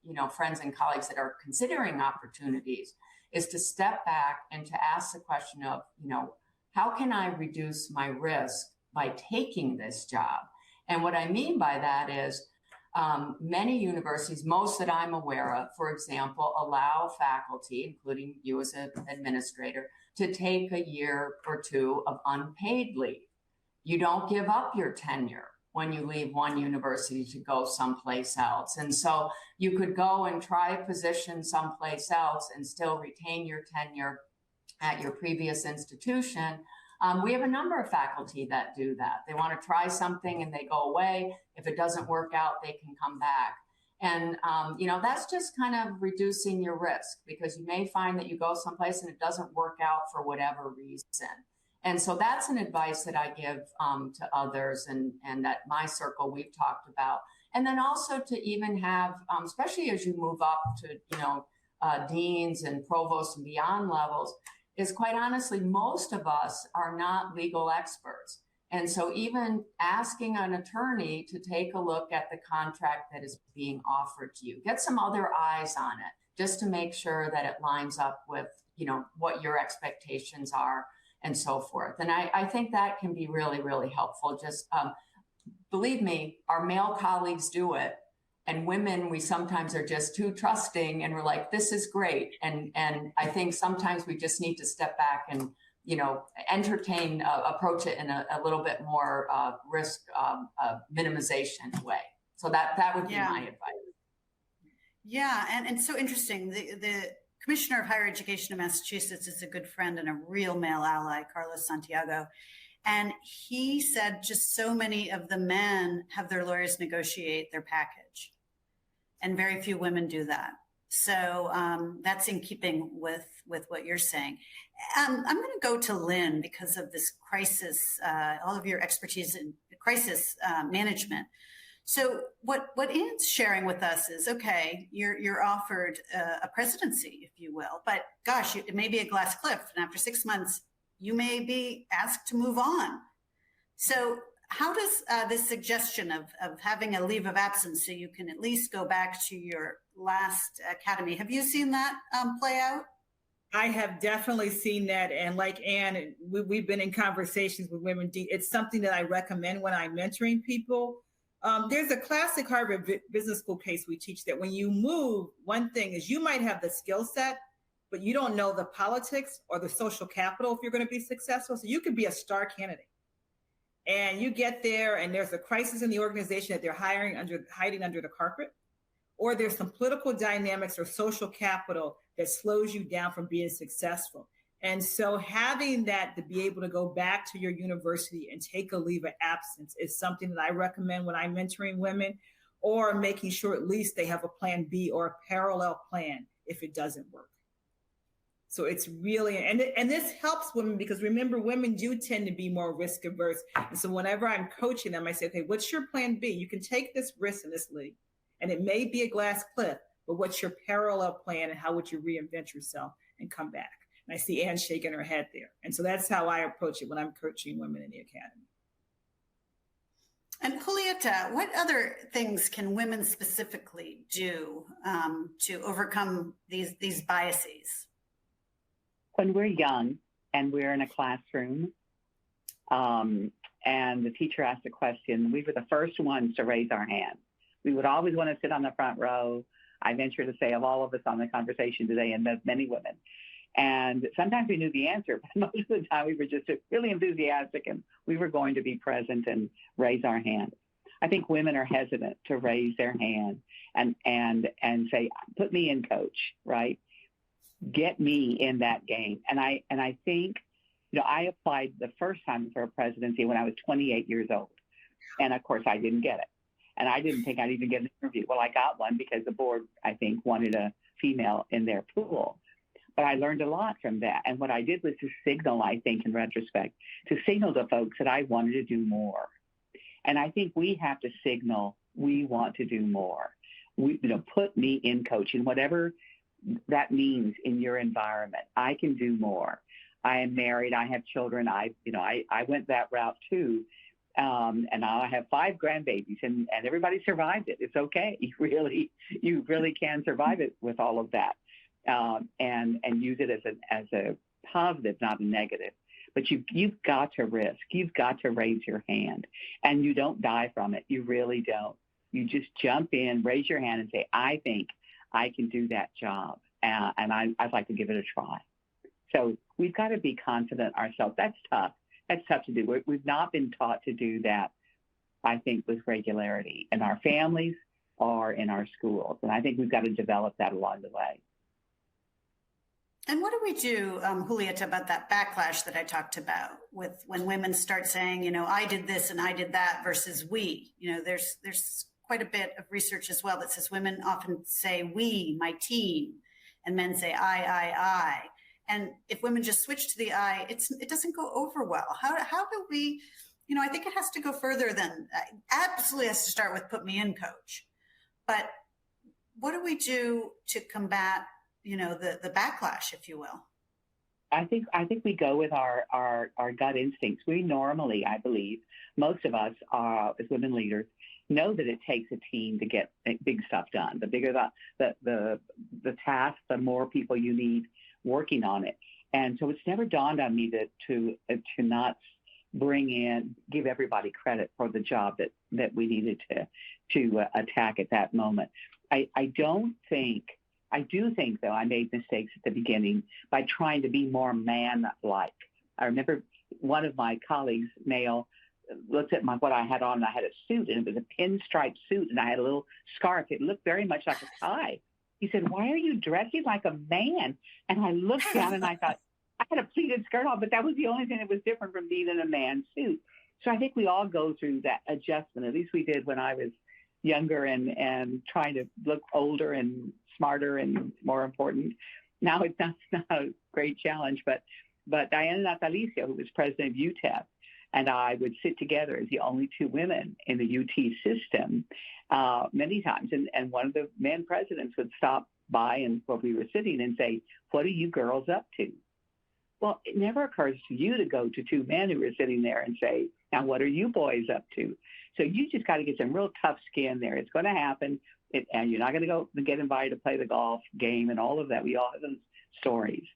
you know, friends and colleagues that are considering opportunities is to step back and to ask the question of, you know, how can I reduce my risk by taking this job? And what I mean by that is many universities, most that I'm aware of, for example, allow faculty, including you as an administrator, to take a year or two of unpaid leave. You don't give up your tenure when you leave one university to go someplace else. And so you could go and try a position someplace else and still retain your tenure at your previous institution. We have a number of faculty that do that. They want to try something and they go away. If it doesn't work out, they can come back. And, you know, that's just kind of reducing your risk because you may find that you go someplace and it doesn't work out for whatever reason. And so that's an advice that I give to others and that my circle we've talked about. And then also to even have, especially as you move up to, you know, deans and provosts and beyond levels, is quite honestly, most of us are not legal experts. And so even asking an attorney to take a look at the contract that is being offered to you, get some other eyes on it, just to make sure that it lines up with, you know, what your expectations are and so forth. And I think that can be really, really helpful. Just believe me, our male colleagues do it. And women, we sometimes are just too trusting and we're like, this is great. And I think sometimes we just need to step back and, you know, entertain, approach it in a little bit more risk minimization way. So that would be my advice. Yeah, and so interesting. The Commissioner of Higher Education of Massachusetts is a good friend and a real male ally, Carlos Santiago. And he said just so many of the men have their lawyers negotiate their package, and very few women do that. So that's in keeping with what you're saying. I'm going to go to Lynn because of this crisis, all of your expertise in crisis management. So what Anne's sharing with us is, okay, you're offered a presidency, if you will, but gosh, it may be a glass cliff, and after 6 months, you may be asked to move on. So how does this suggestion of having a leave of absence so you can at least go back to your last academy, have you seen that play out? I have definitely seen that. And like Anne, we've been in conversations with women. It's something that I recommend when I'm mentoring people. There's a classic Harvard Business School case we teach that when you move, one thing is you might have the skill set, but you don't know the politics or the social capital if you're going to be successful. So you could be a star candidate. And you get there and there's a crisis in the organization that they're hiding under the carpet, or there's some political dynamics or social capital that slows you down from being successful. And so having that to be able to go back to your university and take a leave of absence is something that I recommend when I'm mentoring women, or making sure at least they have a plan B or a parallel plan if it doesn't work. So it's really, and this helps women because remember, women do tend to be more risk averse. And so whenever I'm coaching them, I say, okay, what's your plan B? You can take this risk in this league and it may be a glass cliff, but what's your parallel plan and how would you reinvent yourself and come back? And I see Anne shaking her head there. And so that's how I approach it when I'm coaching women in the academy. And Julieta, what other things can women specifically do to overcome these biases? When we're young and we're in a classroom and the teacher asked a question, we were the first ones to raise our hand. We would always want to sit on the front row. I venture to say of all of us on the conversation today, and many women. And sometimes we knew the answer, but most of the time we were just really enthusiastic and we were going to be present and raise our hand. I think women are hesitant to raise their hand and say, put me in, coach, right? Get me in that game. And I think, I applied the first time for a presidency when I was 28 years old. And of course I didn't get it. And I didn't think I'd even get an interview. Well, I got one because the board, I think, wanted a female in their pool. But I learned a lot from that. And what I did was to signal, I think, in retrospect, to signal to folks that I wanted to do more. And I think we have to signal we want to do more. Put me in coaching, whatever that means in your environment. I can do more. I am married. I have children. I went that route too. And now I have 5 grandbabies and everybody survived it. It's okay. You really can survive it with all of that. And use it as a positive, not a negative. But you've got to risk. You've got to raise your hand, and you don't die from it. You really don't. You just jump in, raise your hand, and say, "I think I can do that job, and I'd like to give it a try." So we've got to be confident ourselves. That's tough. That's tough to do. We've not been taught to do that, I think, with regularity in our families or in our schools, and I think we've got to develop that along the way. And what do we do, Julieta, about that backlash that I talked about with when women start saying, I did this and I did that versus we? There's quite a bit of research as well that says women often say we, my team, and men say I. And if women just switch to the I, it doesn't go over well. How do we, I think it has to go further than, absolutely has to start with put me in, coach. But what do we do to combat the backlash, if you will? I think we go with our gut instincts. We normally, I believe, most of us as women leaders know that it takes a team to get big stuff done. The bigger the task, the more people you need working on it. And so it's never dawned on me to not give everybody credit for the job that we needed to attack at that moment. I do think, though, I made mistakes at the beginning by trying to be more man-like. I remember one of my colleagues, male, looked at what I had on, and I had a suit, and it was a pinstripe suit, and I had a little scarf. It looked very much like a tie. He said, "Why are you dressing like a man?" And I looked down, and I thought, I had a pleated skirt on, but that was the only thing that was different from being in a man's suit. So I think we all go through that adjustment. At least we did when I was younger and trying to look older and smarter and more important. Now it's not a great challenge, but Diana Natalicio, who was president of UTEP, and I would sit together as the only two women in the UT system many times. And one of the men presidents would stop by and where we were sitting and say, "What are you girls up to?" Well, it never occurs to you to go to two men who are sitting there and say, "Now, what are you boys up to?" So you just got to get some real tough skin there. It's going to happen. And you're not going to go and get invited to play the golf game and all of that. We all have those stories.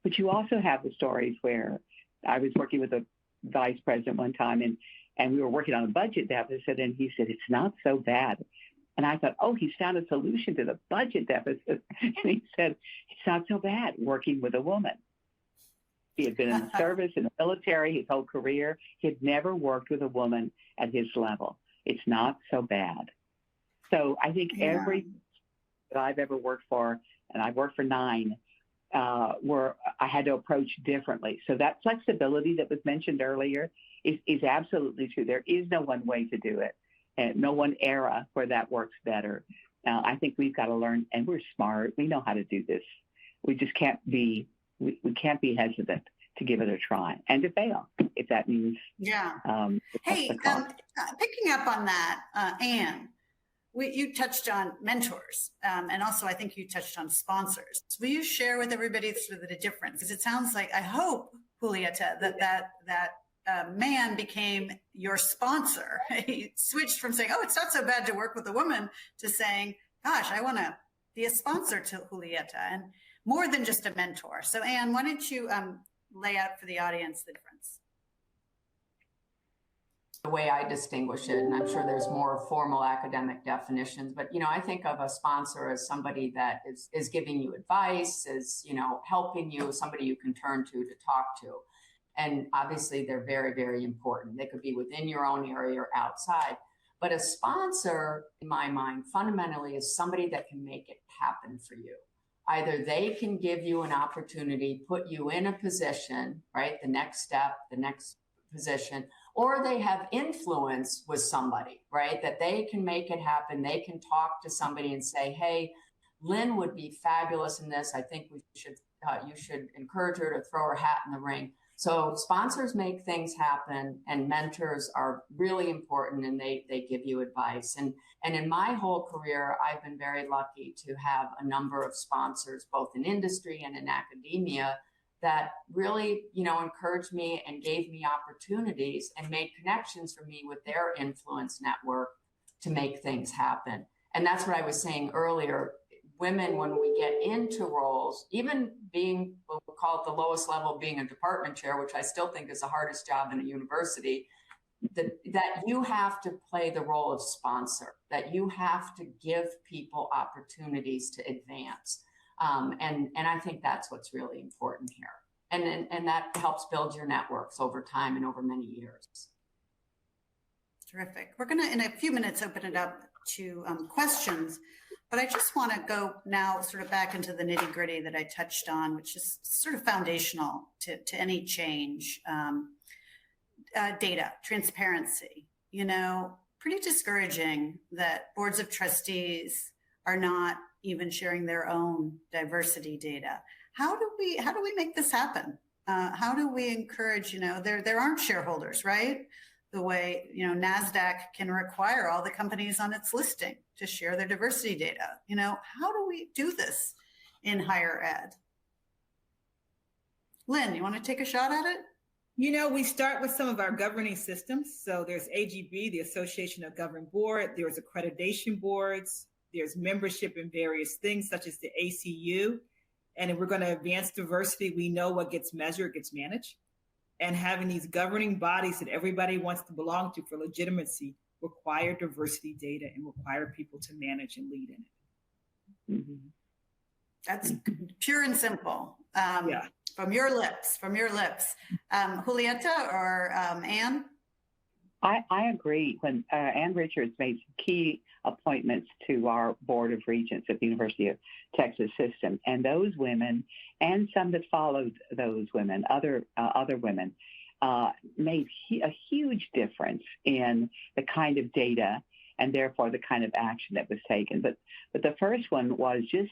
But you also have the stories where I was working with a vice president one time, and we were working on a budget deficit, and he said, "It's not so bad." And I thought, oh, he's found a solution to the budget deficit. And he said, "It's not so bad working with a woman." He had been in the service, in the military, his whole career. He had never worked with a woman at his level. It's not so bad. So I think every that I've ever worked for, and I've worked for 9, where I had to approach differently. So that flexibility that was mentioned earlier is absolutely true. There is no one way to do it, and no one era where that works better. I think we've got to learn, and we're smart. We know how to do this. We just can't be we can't be hesitant to give it a try and to fail if that means. Yeah. Hey, picking up on that, Anne, you touched on mentors, and also I think you touched on sponsors. Will you share with everybody sort of the difference? Because it sounds like, I hope, Julieta, that man became your sponsor. He switched from saying, "Oh, it's not so bad to work with a woman," to saying, "Gosh, I want to be a sponsor to Julieta," and more than just a mentor. So Anne, why don't you lay out for the audience the difference? The way I distinguish it, and I'm sure there's more formal academic definitions, but, I think of a sponsor as somebody that is giving you advice, is, helping you, somebody you can turn to talk to. And obviously they're very, very important. They could be within your own area or outside. But a sponsor, in my mind, fundamentally is somebody that can make it happen for you. Either they can give you an opportunity, put you in a position, right? The next step, the next position, or they have influence with somebody, right? That they can make it happen. They can talk to somebody and say, "Hey, Lynn would be fabulous in this. I think you should encourage her to throw her hat in the ring." So sponsors make things happen, and mentors are really important, and they give you advice. And in my whole career, I've been very lucky to have a number of sponsors, both in industry and in academia, that really, encouraged me and gave me opportunities and made connections for me with their influence network to make things happen. And that's what I was saying earlier. Women, when we get into roles, even being, we'll call it the lowest level, being a department chair, which I still think is the hardest job in a university, that you have to play the role of sponsor, that you have to give people opportunities to advance. And I think that's what's really important here. And that helps build your networks over time and over many years. Terrific. We're going to, in a few minutes, open it up to questions. But I just want to go now sort of back into the nitty gritty that I touched on, which is sort of foundational to any change. Data, transparency, pretty discouraging that boards of trustees are not even sharing their own diversity data. How do we make this happen? How do we encourage, there aren't shareholders, right? The way, NASDAQ can require all the companies on its listing to share their diversity data. How do we do this in higher ed? Lynn, you want to take a shot at it? We start with some of our governing systems. So there's AGB, the Association of Governing Board. There's accreditation boards. There's membership in various things such as the ACU. And if we're going to advance diversity, we know what gets measured gets managed. And having these governing bodies that everybody wants to belong to for legitimacy require diversity data and require people to manage and lead in it. Mm-hmm. That's pure and simple. Yeah. From your lips. Julieta or Anne? I agree. When Ann Richards made some key appointments to our Board of Regents at the University of Texas System, and those women and some that followed those women, other women, made a huge difference in the kind of data and therefore the kind of action that was taken. But the first one was just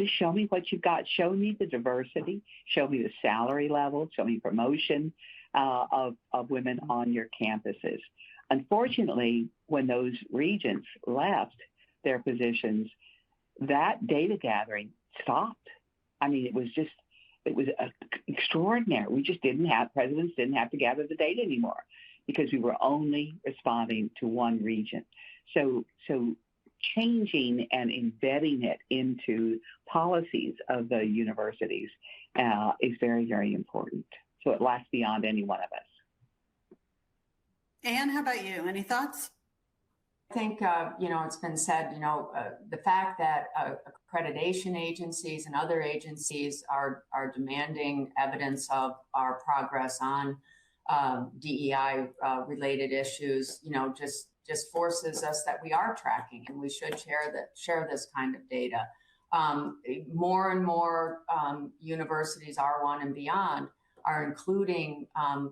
show me what you've got. Show me the diversity. Show me the salary level. Show me promotion of women on your campuses. Unfortunately, when those regents left their positions, that data gathering stopped. I mean, it was extraordinary. Presidents didn't have to gather the data anymore because we were only responding to one region. So changing and embedding it into policies of the universities is very, very important. So it lasts beyond any one of us. Anne, how about you? Any thoughts? I think, it's been said, the fact that accreditation agencies and other agencies are demanding evidence of our progress on DEI related issues, just forces us that we are tracking, and we should share this kind of data. More and more universities, R1 and beyond, are including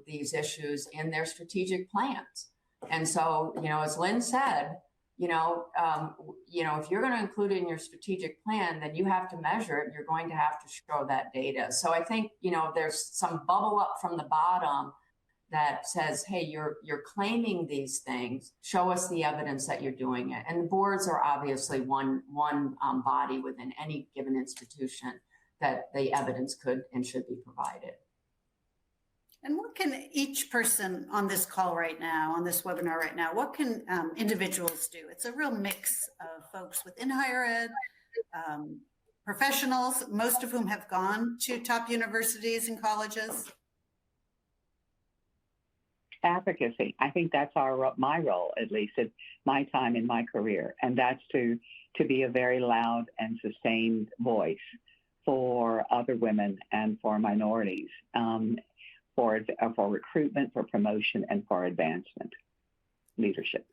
these issues in their strategic plans. And so, as Lynn said, if you're going to include it in your strategic plan, then you have to measure it. You're going to have to show that data. So I think, there's some bubble up from the bottom that says, hey, you're claiming these things. Show us the evidence that you're doing it. And the boards are obviously one body within any given institution that the evidence could and should be provided. And what can each person on this call right now, on this webinar right now, what can individuals do? It's a real mix of folks within higher ed, professionals, most of whom have gone to top universities and colleges. Advocacy. I think that's my role, at least at my time in my career, and that's to be a very loud and sustained voice for other women and for minorities, for recruitment, for promotion, and for advancement, leadership.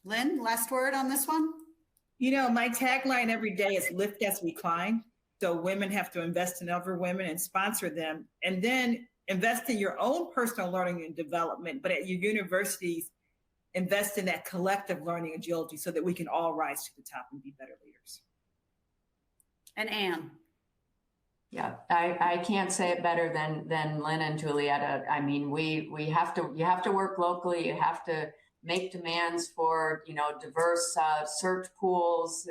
Lynn, last word on this one? My tagline every day is lift as we climb. So women have to invest in other women and sponsor them, and then invest in your own personal learning and development, but at your universities, invest in that collective learning agility so that we can all rise to the top and be better leaders. And Anne. Yeah, I can't say it better than Lynn and Julieta. I mean, you have to work locally. You have to make demands for, diverse search pools,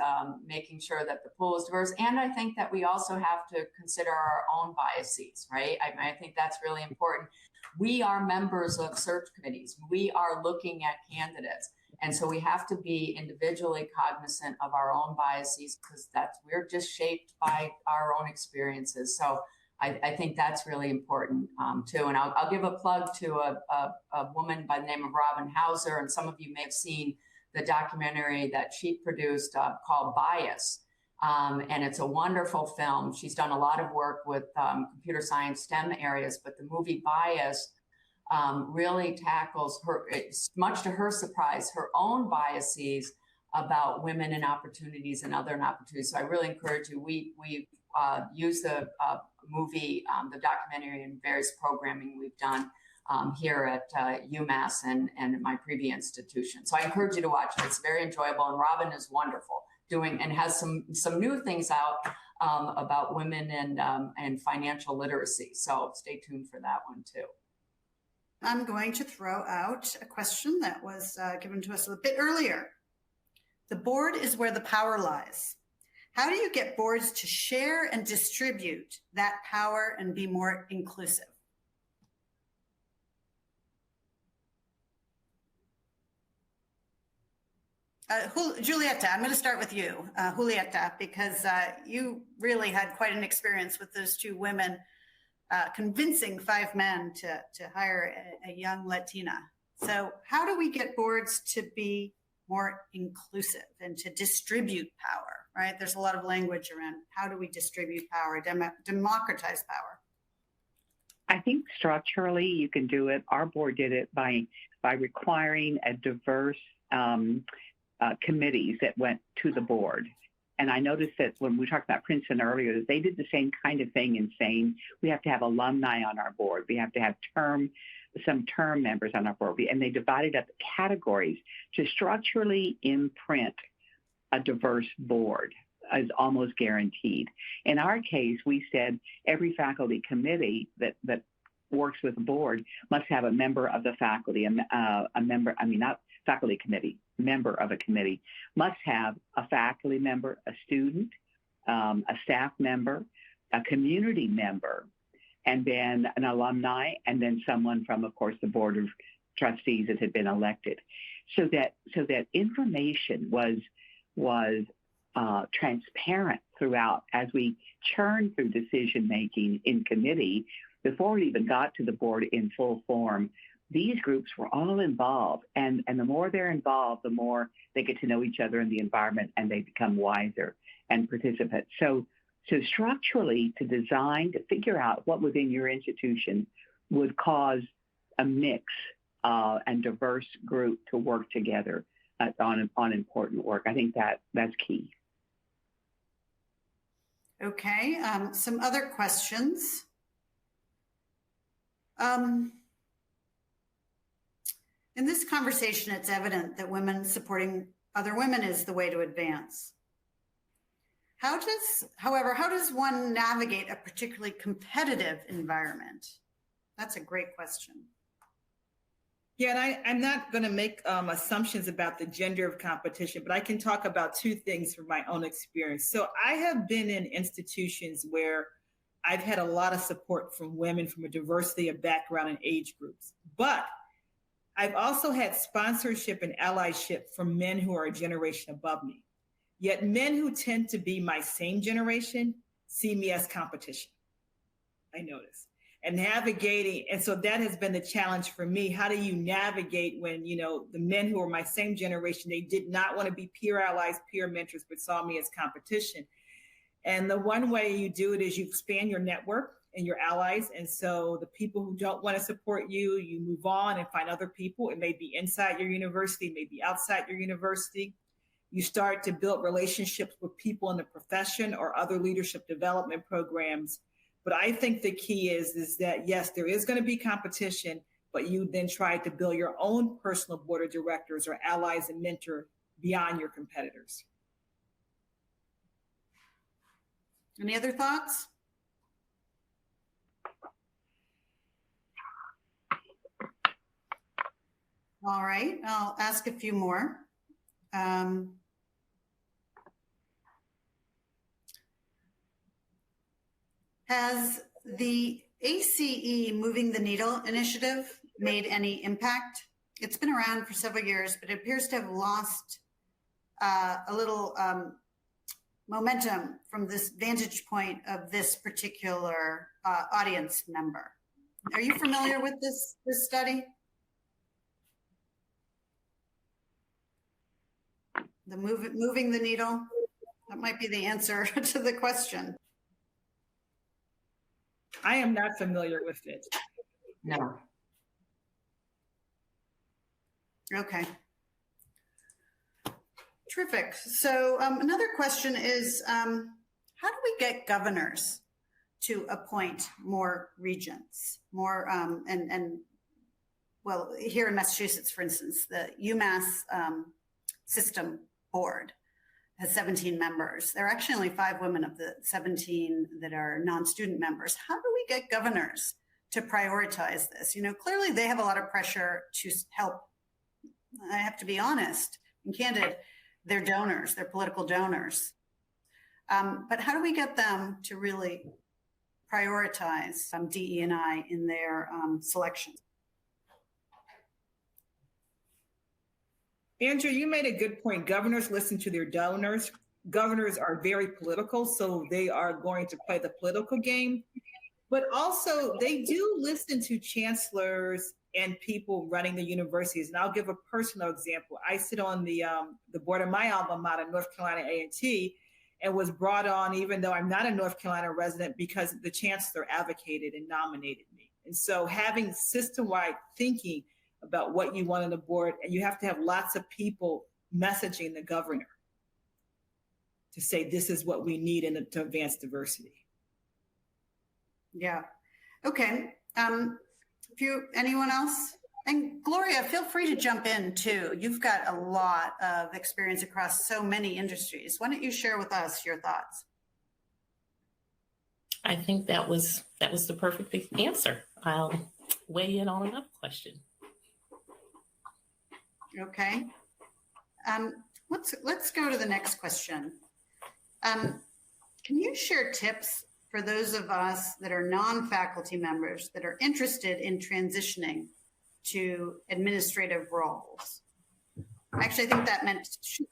making sure that the pool is diverse. And I think that we also have to consider our own biases, right? I think that's really important. We are members of search committees. We are looking at candidates. And so we have to be individually cognizant of our own biases because we're just shaped by our own experiences. So I think that's really important too. And I'll give a plug to a woman by the name of Robin Hauser, and some of you may have seen the documentary that she produced called Bias. And it's a wonderful film. She's done a lot of work with computer science STEM areas, but the movie Bias really tackles much to her surprise, her own biases about women and opportunities and other opportunities. So I really encourage you. We use the movie, the documentary, and various programming we've done here at UMass and at my previous institution. So I encourage you to watch it. It's very enjoyable, and Robin is wonderful and has some new things out about women and financial literacy. So stay tuned for that one too. I'm going to throw out a question that was given to us a bit earlier. The board is where the power lies. How do you get boards to share and distribute that power and be more inclusive? Julieta, I'm going to start with you, Julieta, because you really had quite an experience with those two women convincing 5 men to hire a young Latina. So how do we get boards to be more inclusive and to distribute power, right? There's a lot of language around how do we distribute power, democratize power. I think structurally you can do it. Our board did it by requiring a diverse committees that went to the board. And I noticed that when we talked about Princeton earlier, that they did the same kind of thing in saying we have to have alumni on our board. We have to have some term members on our board. And they divided up categories to structurally imprint a diverse board is almost guaranteed. In our case, we said every faculty committee that works with the board must have a member of the faculty, not faculty committee, member of a committee, must have a faculty member, a student, a staff member, a community member, and then an alumni, and then someone from, of course, the board of trustees that had been elected. So that information was transparent throughout as we churned through decision making in committee. Before we even got to the board in full form, these groups were all involved, and the more they're involved, the more they get to know each other in the environment, and they become wiser and participants. So structurally, to figure out what within your institution would cause a mix and diverse group to work together on important work. I think that's key. Okay, some other questions. In this conversation, it's evident that women supporting other women is the way to advance. How does one navigate a particularly competitive environment? That's a great question. Yeah, and I'm not going to make assumptions about the gender of competition, but I can talk about two things from my own experience. So I have been in institutions where I've had a lot of support from women from a diversity of background and age groups. But I've also had sponsorship and allyship from men who are a generation above me. Yet men who tend to be my same generation see me as competition, I notice. And navigating, and so that has been the challenge for me. How do you navigate when, the men who are my same generation, they did not want to be peer allies, peer mentors, but saw me as competition? And the one way you do it is you expand your network and your allies. And so the people who don't want to support you, you move on and find other people. It may be inside your university, it may be outside your university. You start to build relationships with people in the profession or other leadership development programs. But I think the key is that, yes, there is going to be competition, but you then try to build your own personal board of directors or allies and mentor beyond your competitors. Any other thoughts? All right, I'll ask a few more. Has the ACE Moving the Needle initiative made any impact? It's been around for several years, but it appears to have lost a little momentum from this vantage point of this particular audience member. Are you familiar with this study? The moving the needle? That might be the answer to the question. I am not familiar with it. No. Okay. Terrific. So another question is, how do we get governors to appoint more regents, more, well, here in Massachusetts, for instance, the UMass system board has 17 members. There are actually only 5 women of the 17 that are non-student members. How do we get governors to prioritize this? Clearly they have a lot of pressure to help. I have to be honest and candid. They're donors, they're political donors. But how do we get them to really prioritize DE&I in their selections? Andrew, you made a good point. Governors listen to their donors. Governors are very political, so they are going to play the political game. But also, they do listen to chancellors and people running the universities. And I'll give a personal example. I sit on the board of my alma mater, North Carolina A&T, and was brought on, even though I'm not a North Carolina resident, because the chancellor advocated and nominated me. And so having system-wide thinking about what you want on the board, and you have to have lots of people messaging the governor to say this is what we need to advance diversity. Yeah. Okay. Anyone else? And Gloria, feel free to jump in too. You've got a lot of experience across so many industries. Why don't you share with us your thoughts? I think that was the perfect answer. I'll weigh in on another question. Okay. Let's go to the next question. Can you share tips for those of us that are non-faculty members that are interested in transitioning to administrative roles? Actually, I think that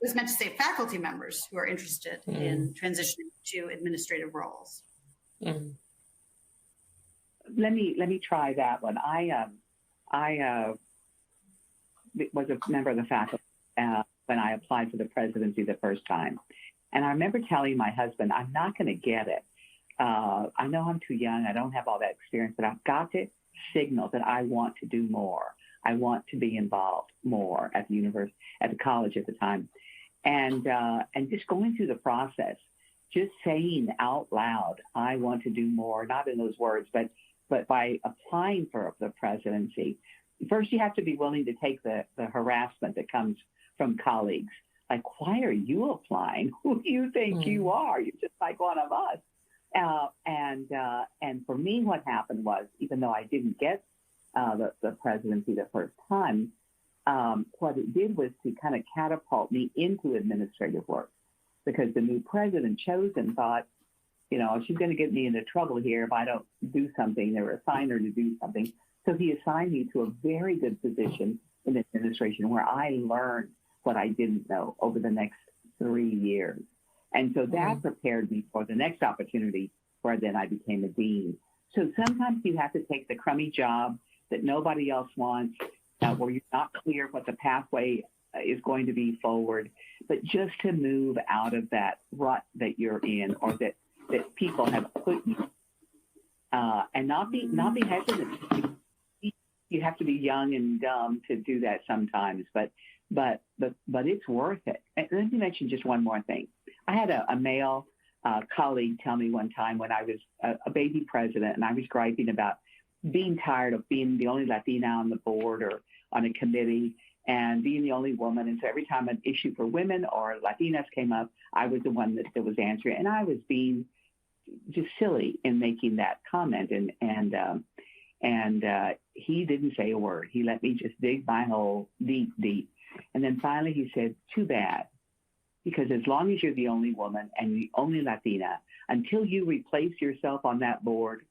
was meant to say faculty members who are interested in transitioning to administrative roles. Mm. Let me try that one. I was a member of the faculty when I applied for the presidency the first time. And I remember telling my husband, I'm not going to get it. I know I'm too young. I don't have all that experience, but I've got to signal that I want to do more. I want to be involved more at the university, at the college at the time. And just going through the process, just saying out loud, I want to do more, not in those words, but by applying for the presidency. First, you have to be willing to take the harassment that comes from colleagues. Like, why are you applying? Who do you think you are? You're just like one of us. And for me, what happened was, even though I didn't get the presidency the first time, what it did was to kind of catapult me into administrative work, because the new president chosen thought, she's going to get me into trouble here if I don't do something, or assign her to do something. So he assigned me to a very good position in administration where I learned what I didn't know over the next 3 years. And so that prepared me for the next opportunity, where then I became a dean. So sometimes you have to take the crummy job that nobody else wants, where you're not clear what the pathway is going to be forward, but just to move out of that rut that you're in, or that people have put you, and not be hesitant. You have to be young and dumb to do that sometimes, but it's worth it. And let me mention just one more thing. I had a male colleague tell me one time, when I was a baby president, and I was griping about being tired of being the only Latina on the board or on a committee, and being the only woman. And so every time an issue for women or Latinas came up, I was the one that was answering. And I was being just silly in making that comment. And he didn't say a word. He let me just dig my hole deep, deep. And then finally he said, too bad. Because as long as you're the only woman and the only Latina, until you replace yourself on that board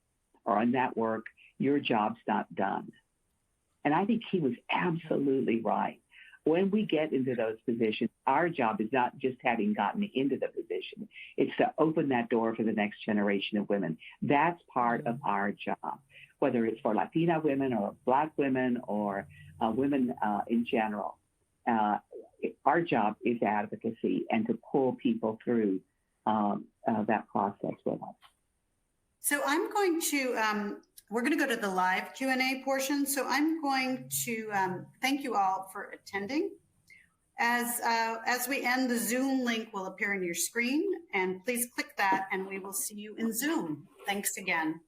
or on that work, your job's not done. And I think he was absolutely right. When we get into those positions, our job is not just having gotten into the position. It's to open that door for the next generation of women. That's part of our job, whether it's for Latina women or Black women or women in general. Our job is advocacy and to pull people through that process with us. So I'm going to, we're going to go to the live Q&A portion. So I'm going to thank you all for attending. As we end, the Zoom link will appear on your screen, and please click that and we will see you in Zoom. Thanks again.